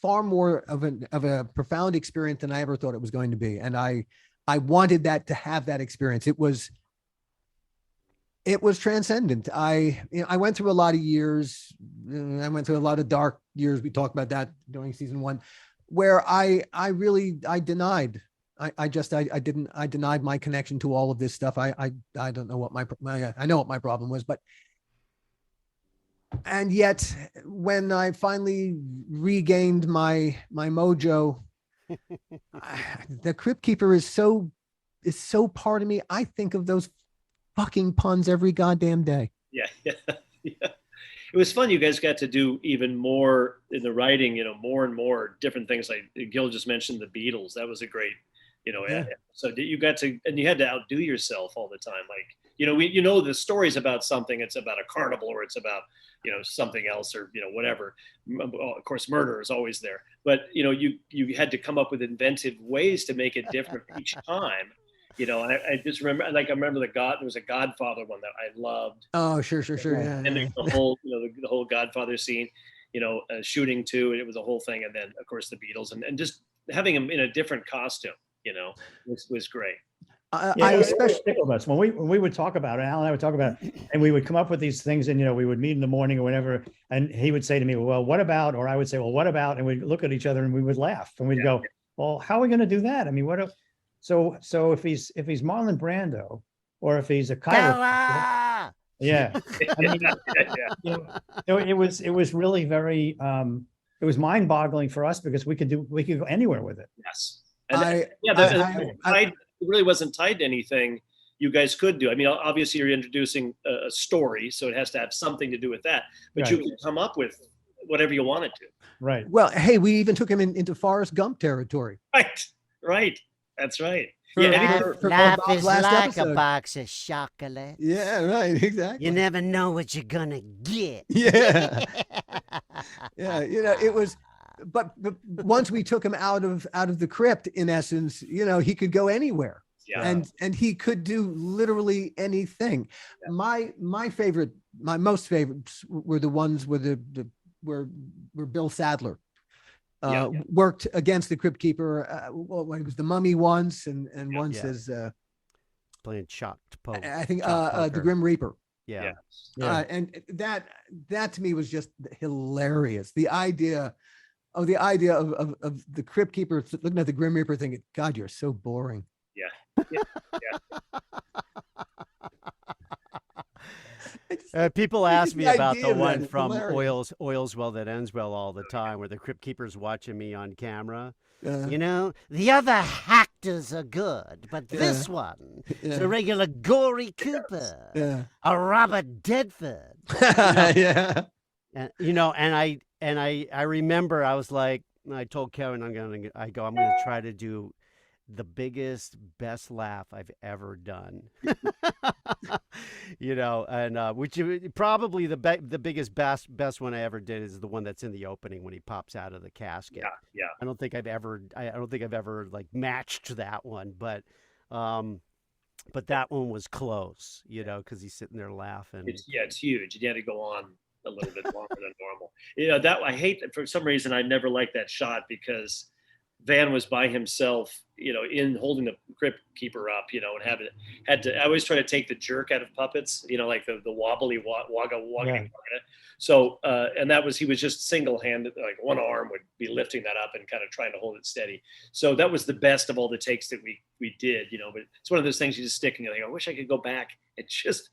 far more of a profound experience than I ever thought it was going to be, and I wanted that to have that experience. It was transcendent. I went through a lot of years. I went through a lot of dark years. We talked about that during season 1, where I denied. I denied my connection to all of this stuff. I don't know what I know what my problem was, but. And yet, when I finally regained my mojo, the Crypt Keeper is so part of me. I think of those fucking puns every goddamn day. Yeah. It was fun. You guys got to do even more in the writing. More and more different things. Like Gil just mentioned the Beatles. That was a great, So you got to, and you had to outdo yourself all the time. Like, the stories about something. It's about a carnival, or it's about something else, or whatever. Of course, murder is always there, but you had to come up with inventive ways to make it different each time. I just remember, I remember there was a Godfather one that I loved. Oh, sure. Yeah, and there's the whole the whole Godfather scene, shooting too, and it was a whole thing. And then of course the Beatles, and just having him in a different costume, was great. I especially tickled us when we would talk about it. Al and I would talk about it, and we would come up with these things, and we would meet in the morning or whatever, and he would say to me, "Well, what about?" Or I would say, "Well, what about?" And we'd look at each other and we would laugh, and we'd go, "Well, how are we going to do that? I mean, what? So if he's Marlon Brando, or if he's a chiropractor, it was really very it was mind-boggling for us, because we could go anywhere with it. Yes, and it really wasn't tied to anything you guys could do. I mean, obviously you're introducing a story, so it has to have something to do with that, but you can come up with whatever you wanted to. Right. Well, hey, we even took him into Forrest Gump territory. Right. That's right. Life is like episode. A box of chocolate. Yeah, right. Exactly. You never know what you're going to get. Yeah. Yeah. It was, but once we took him out of the crypt, in essence, he could go anywhere. Yeah. And he could do literally anything. Yeah. My most favorites were the ones where where Bill Sadler worked against the Crypt Keeper. Well, it was the Mummy once, and once as playing chopped poke. I think the Grim Reaper. Yeah. And that to me was just hilarious. The idea of the Crypt Keeper looking at the Grim Reaper thinking, God, you're so boring. Yeah. People ask me about the one from Oils Well That Ends Well all the time, where the Crypt Keeper's watching me on camera. The other actors are good, but this one is a regular Gory Cooper, a Robert Redford. And I remember I was like, I told Kevin, I'm gonna try to do the biggest, best laugh I've ever done. And which probably the biggest, best one I ever did is the one that's in the opening when he pops out of the casket. Yeah. I don't think I've ever like matched that one, but that one was close, because he's sitting there laughing. It's huge. You had to go on a little bit longer than normal. That I hate, for some reason I never liked that shot, because Van was by himself, in holding the Crypt Keeper up, and had to. I always try to take the jerk out of puppets, like the wobbly wagga. Yeah. So, and he was just single-handed, like one arm would be lifting that up and kind of trying to hold it steady. So that was the best of all the takes that we did, but it's one of those things you just stick and you're like, I wish I could go back and just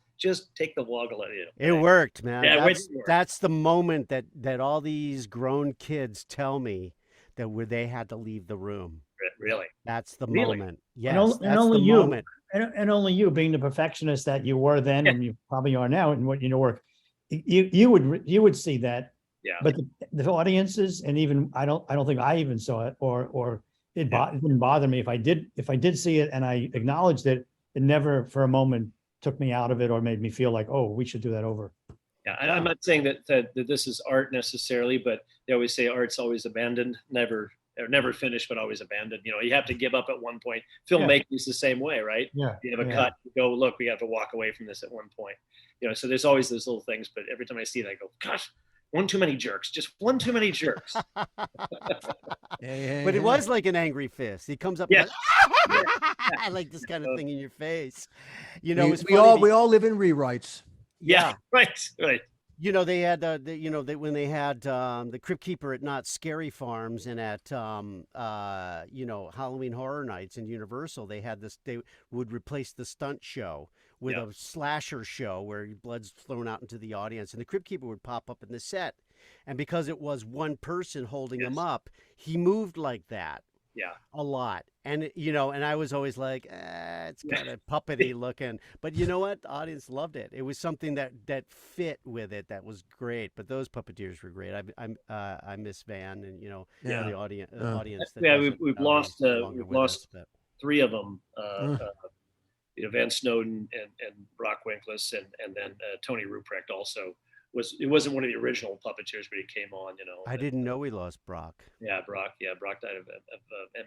take the woggle at it. It worked, man. Yeah, that's the moment that all these grown kids tell me that where they had to leave the room. Really? That's the moment. Yes, and only you, moment. And only you, being the perfectionist that you were then, and you probably are now, and what work, you would see that. Yeah. But the audiences, and even I don't think I even saw it, or it didn't bother me if I did see it and I acknowledged it. It never for a moment took me out of it or made me feel like, oh, we should do that over. Yeah, and I'm not saying that this is art necessarily, but they always say art's always abandoned, never finished, but always abandoned. You have to give up at one point. Filmmaking is the same way, right? Yeah. You have a cut, you go, look, we have to walk away from this at one point. So there's always those little things, but every time I see it, I go, gosh, one too many jerks, just one too many jerks. But it was like an angry fist. He comes up and I like this kind of thing in your face. We all live in rewrites. Yeah, right. They had when they had the Crypt Keeper at Not Scary Farms and at Halloween Horror Nights in Universal, they would replace the stunt show with a slasher show where blood's thrown out into the audience, and the Crypt Keeper would pop up in the set, and because it was one person holding him up, he moved like that. Yeah, a lot. And and I was always like, it's kind of puppety looking, but you know what? The audience loved it. It was something that fit with it. That was great. But those puppeteers were great. I miss Van and the audience. We've lost three of them. Van Snowden and Brock Winkless and then Tony Ruprecht also. It wasn't one of the original puppeteers, but he came on, I didn't know we lost Brock. Yeah, Brock died of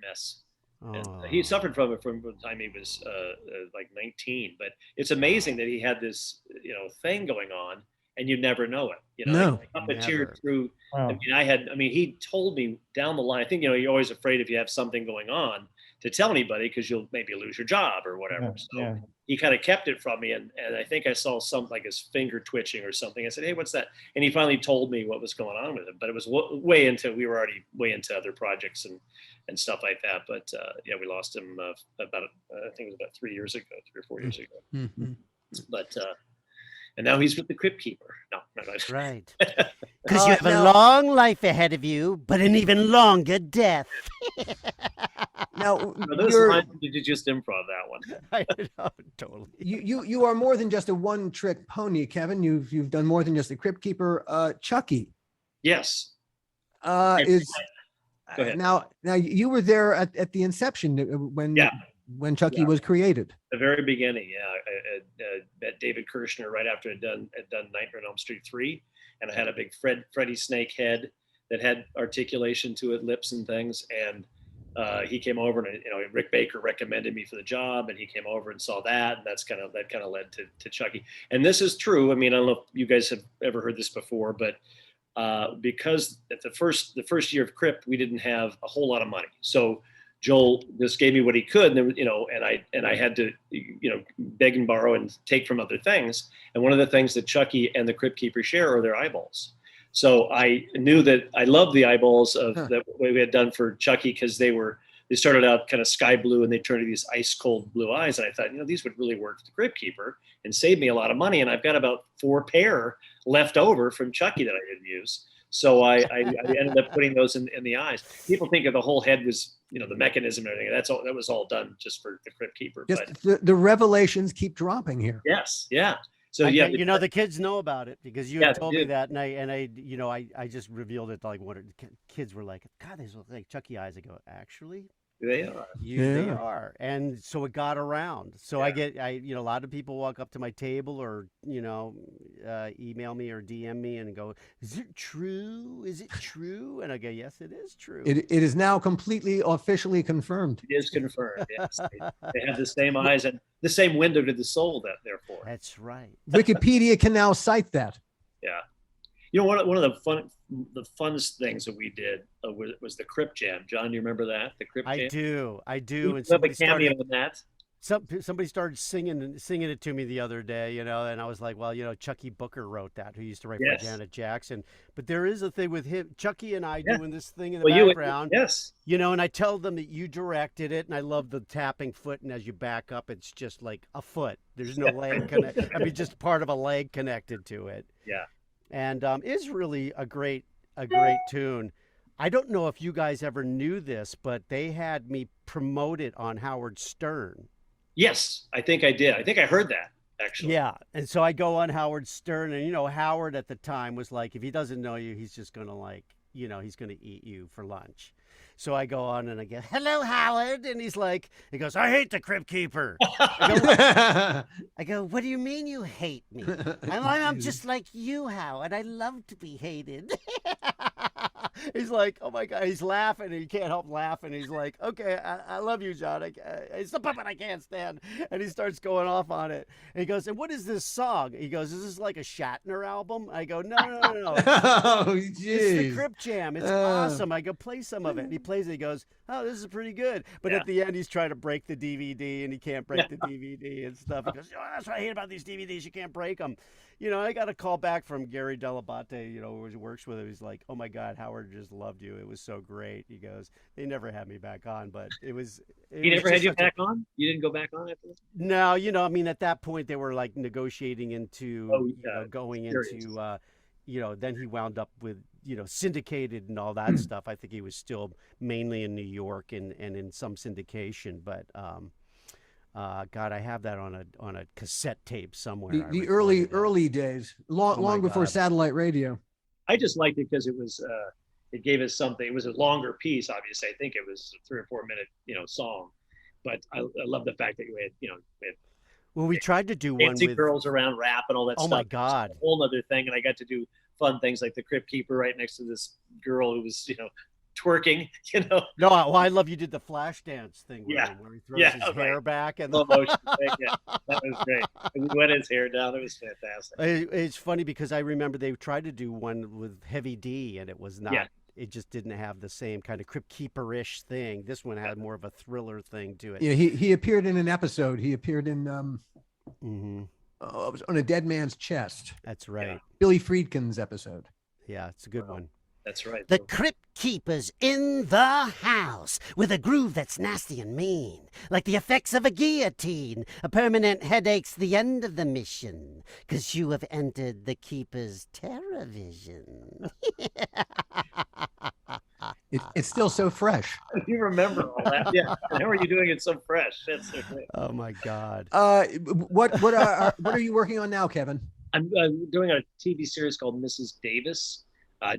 MS. And he suffered from it from the time he was like 19. But it's amazing that he had this, thing going on, and you never know it. No, puppeteered through. Wow. He told me down the line. I think you're always afraid if you have something going on to tell anybody because you'll maybe lose your job or whatever. He kind of kept it from me, and I think I saw something like his finger twitching or something. I said, "Hey, what's that?" And he finally told me what was going on with him. But it was we were already way into other projects and stuff like that. But we lost him about I think it was about 3 or 4 years ago. Mm-hmm. But and now he's with the Crypt Keeper. No. Right. Because you have a long life ahead of you, but an even longer death. Now, did you just improv that one? I know, totally. You are more than just a one-trick pony, Kevin. You've done more than just the Crypt Keeper. Chucky. Yes. Go ahead. Now you were there at the inception when Chucky was created. The very beginning, I met David Kirshner right after I'd done Nightmare on Elm Street 3, and I had a big Freddy Snake head that had articulation to it, lips and things, and he came over and Rick Baker recommended me for the job, and he came over and saw that, and that kind of led to Chucky. And this is true. I don't know if you guys have ever heard this before, but because at the first year of Crypt, we didn't have a whole lot of money. So Joel just gave me what he could, and there was, and I had to, beg and borrow and take from other things. And one of the things that Chucky and the Crypt Keeper share are their eyeballs. So I knew that I loved the eyeballs of that way we had done for Chucky, because they started out kind of sky blue and they turned to these ice cold blue eyes. And I thought, these would really work for the Crypt Keeper and save me a lot of money. And I've got about 4 pair left over from Chucky that I didn't use. So I ended up putting those in the eyes. People think of the whole head was, the mechanism and everything. That was all done just for the Crypt Keeper. But the revelations keep dropping here. Yes. Yeah. So the kids know about it because you had told me that, and I just revealed it, like what kids were like, God, these look like Chucky eyes. I go, actually, they are. They are. And so it got around. So I a lot of people walk up to my table or, email me or DM me and go, is it true? Is it true? And I go, yes, it is true. It is now completely officially confirmed. It is confirmed. Yes. They have the same eyes and the same window to the soul therefore. That's right. Wikipedia can now cite that. Yeah. One of the funnest things that we did was the Crypt Jam. John, you remember that? The Crypt Jam? I do. And somebody cameo on that. Somebody started singing it to me the other day, and I was like, well, Chucky Booker wrote that, who used to write for Janet Jackson. But there is a thing with him, Chucky and I doing this thing in the background. Yes. And I tell them that you directed it, and I love the tapping foot, and as you back up, it's just like a foot. There's no leg connected. I mean, just part of a leg connected to it. Yeah. And it's really a great tune. I don't know if you guys ever knew this, but they had me promote it on Howard Stern. Yes, I think I did. I think I heard that, actually. Yeah, and so I go on Howard Stern, and Howard at the time was like, if he doesn't know you, he's just gonna he's gonna eat you for lunch. So I go on and I go, hello, Howard. And he goes, I hate the Crypt Keeper. I go, what do you mean you hate me? I'm just like you, Howard. I love to be hated. He's like, oh my God. He's laughing and he can't help laughing. He's like, okay, I love you, John. It's the puppet I can't stand. And he starts going off on it. And he goes, and what is this song? He goes, is this like a Shatner album? I go, no. Oh, geez. It's the Crypt Jam. It's awesome. I go, play some of it. And he plays it. He goes, oh, this is pretty good. But at the end, he's trying to break the DVD and he can't break the DVD and stuff. He goes, that's what I hate about these DVDs. You can't break them. I got a call back from Gary Delabate, who works with him. He's like, oh my God, Howard just loved you. It was so great. He goes, they never had me back on, but he never had you back on? You didn't go back on after this? No, at that point they were like negotiating into going into then he wound up with syndicated and all that stuff. I think he was still mainly in New York and in some syndication, but God, I have that on a cassette tape somewhere. The early days, long before satellite radio. I just liked it because it was it gave us something. It was a longer piece, obviously. I think it was a 3 or 4 minute song, but I love the fact that we had well, we tried to do one with girls around rap and all that stuff. Oh my God, a whole other thing, and I got to do fun things like the Crypt Keeper right next to this girl who was twerking. No, well, I love you did the flash dance thing where he throws his hair back and slow motion thing. Yeah, that was great. And he wet his hair down. It was fantastic. It's funny because I remember they tried to do one with Heavy D, and it was not. Yeah. It just didn't have the same kind of Crypt Keeper-ish thing. This one had more of a thriller thing to it. Yeah, he appeared in an episode. He appeared in it was On a Dead Man's Chest. That's right. Yeah. Billy Friedkin's episode. Yeah, it's a good one. That's right. The Crypt Keeper's in the house with a groove that's nasty and mean, like the effects of a guillotine. A permanent headache's the end of the mission, 'cause you have entered the Keeper's terror vision. It's still so fresh. You remember all that? Yeah. How are you doing it so fresh? That's so great. Oh my God. What are you working on now, Kevin? I'm doing a TV series called Mrs. Davis.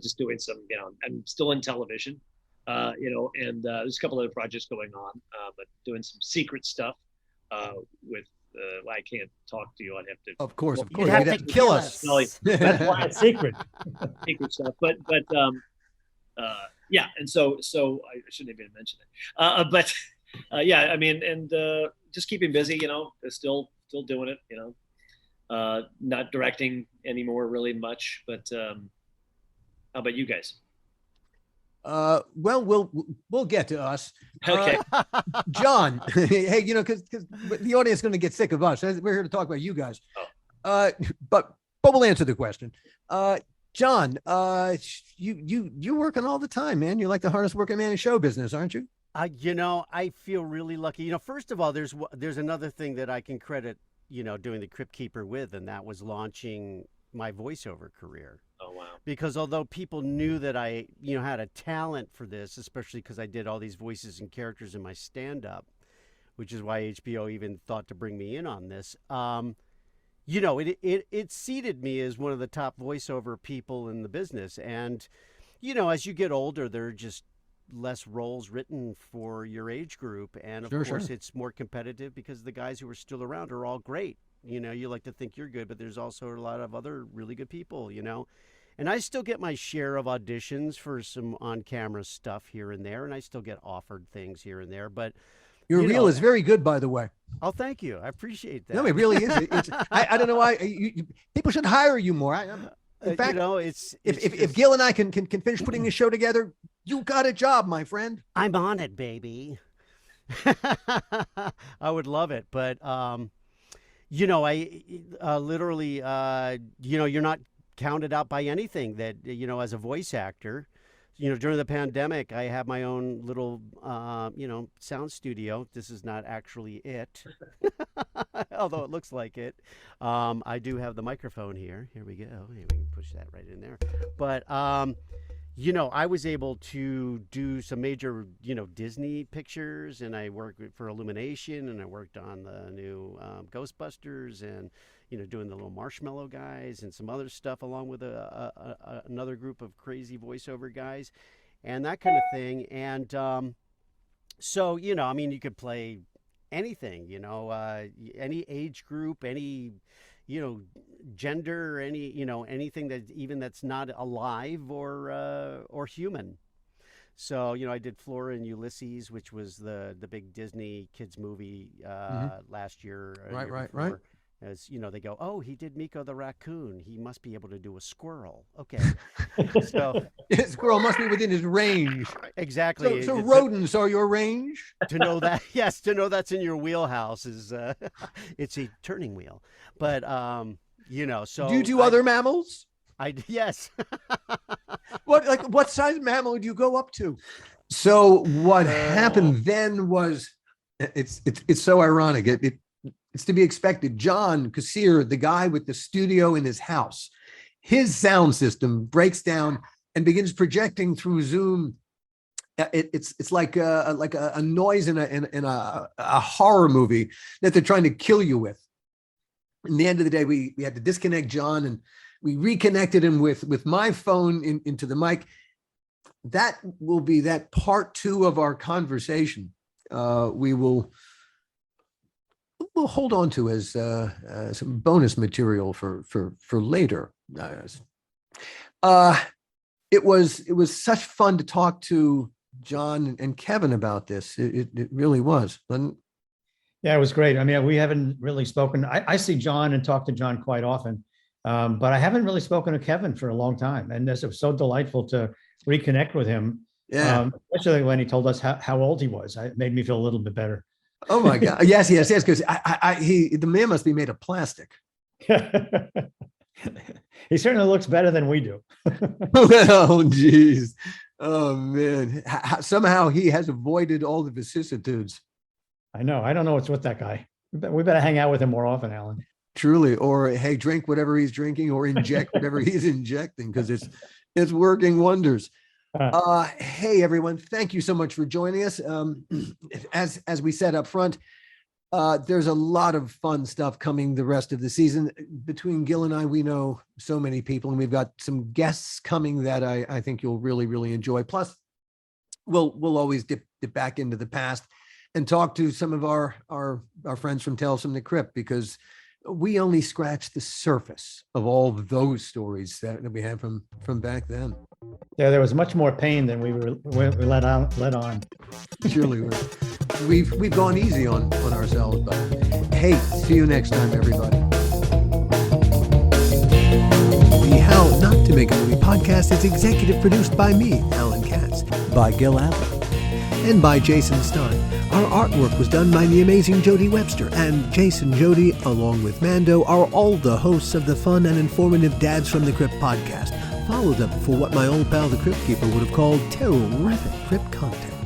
Just doing some, I'm still in television, and there's a couple other projects going on, but doing some secret stuff with, I can't talk to you. I'd have to. Of course. You'd have to kill us. That's why it's secret. Secret stuff. But yeah. And so I shouldn't even mention it. But yeah, I mean, and just keeping busy, still doing it, not directing anymore really much, but How about you guys? Well, we'll get to us. Okay. John, hey, because the audience is going to get sick of us. We're here to talk about you guys. But we'll answer the question. John, you working all the time, man. You're like the hardest working man in show business, aren't you? I feel really lucky. First of all, there's another thing that I can credit, doing the Crypt Keeper with, and that was launching my voiceover career. Oh, wow. Because although people knew that I, had a talent for this, especially because I did all these voices and characters in my stand-up, which is why HBO even thought to bring me in on this, it seated me as one of the top voiceover people in the business. And, as you get older, there are just less roles written for your age group. And of course, it's more competitive because the guys who are still around are all great. You like to think you're good, but there's also a lot of other really good people, And I still get my share of auditions for some on-camera stuff here and there, and I still get offered things here and there. But your reel is very good, by the way. Oh, thank you. I appreciate that. No, it really is. I don't know why people should hire you more. In fact, if Gil and I can finish putting this show together, you got a job, my friend. I'm on it, baby. I would love it, but I literally, you're not counted out by anything that, as a voice actor. During the pandemic, I have my own little, sound studio. This is not actually it, although it looks like it. I do have the microphone here. Here we go. Here, we can push that right in there. But, I was able to do some major, Disney pictures, and I worked for Illumination, and I worked on the new Ghostbusters, and doing the little marshmallow guys and some other stuff, along with another group of crazy voiceover guys, and that kind of thing. And so you could play anything, any age group, any gender, anything that's not alive or human. So I did Flora and Ulysses, which was the big Disney kids movie last year. Right. As they go, oh, he did Miko the raccoon. He must be able to do a squirrel. Okay, so squirrel must be within his range. Exactly. So rodents are your range. To know that, yes, to know that's in your wheelhouse is it's a turning wheel. But so do you do other mammals? Yes. What size mammal do you go up to? So what happened then was it's so ironic. It's to be expected. John Kassir, the guy with the studio in his house, his sound system breaks down and begins projecting through Zoom. It's like a noise in a horror movie that they're trying to kill you with. In the end of the day, we had to disconnect John, and we reconnected him with my phone into the mic. That will be that part 2 of our conversation. We'll hold on to as some bonus material for later. It was such fun to talk to John and Kevin about this. It really was. Yeah, it was great. I mean, we haven't really spoken. I see John and talk to John quite often, but I haven't really spoken to Kevin for a long time. And it was so delightful to reconnect with him. Yeah. Especially when he told us how old he was. It made me feel a little bit better. Oh my God! Yes, because the man must be made of plastic. He certainly looks better than we do. Oh, geez. Oh man! Somehow he has avoided all the vicissitudes. I know. I don't know what's with that guy. We better hang out with him more often, Alan. Truly, or hey, drink whatever he's drinking, or inject whatever he's injecting, because it's working wonders. Hey everyone, thank you so much for joining us. As we said up front, there's a lot of fun stuff coming the rest of the season. Between Gil and I, we know so many people, and we've got some guests coming that I think you'll really, really enjoy. Plus, we'll always dip back into the past and talk to some of our friends from Tales from the Crypt, because we only scratched the surface of all of those stories that we had from back then. Yeah, there was much more pain than we let on. Surely we've gone easy on ourselves, but hey, see you next time, everybody. The How Not to Make a Movie podcast is executive produced by me, Alan Katz, by Gil Adler, and by Jason Stein. Our artwork was done by the amazing Jody Webster, and Jason, Jody, along with Mando, are all the hosts of the fun and informative Dads from the Crypt podcast. Follow them for what my old pal the Crypt Keeper would have called terrific Crypt content.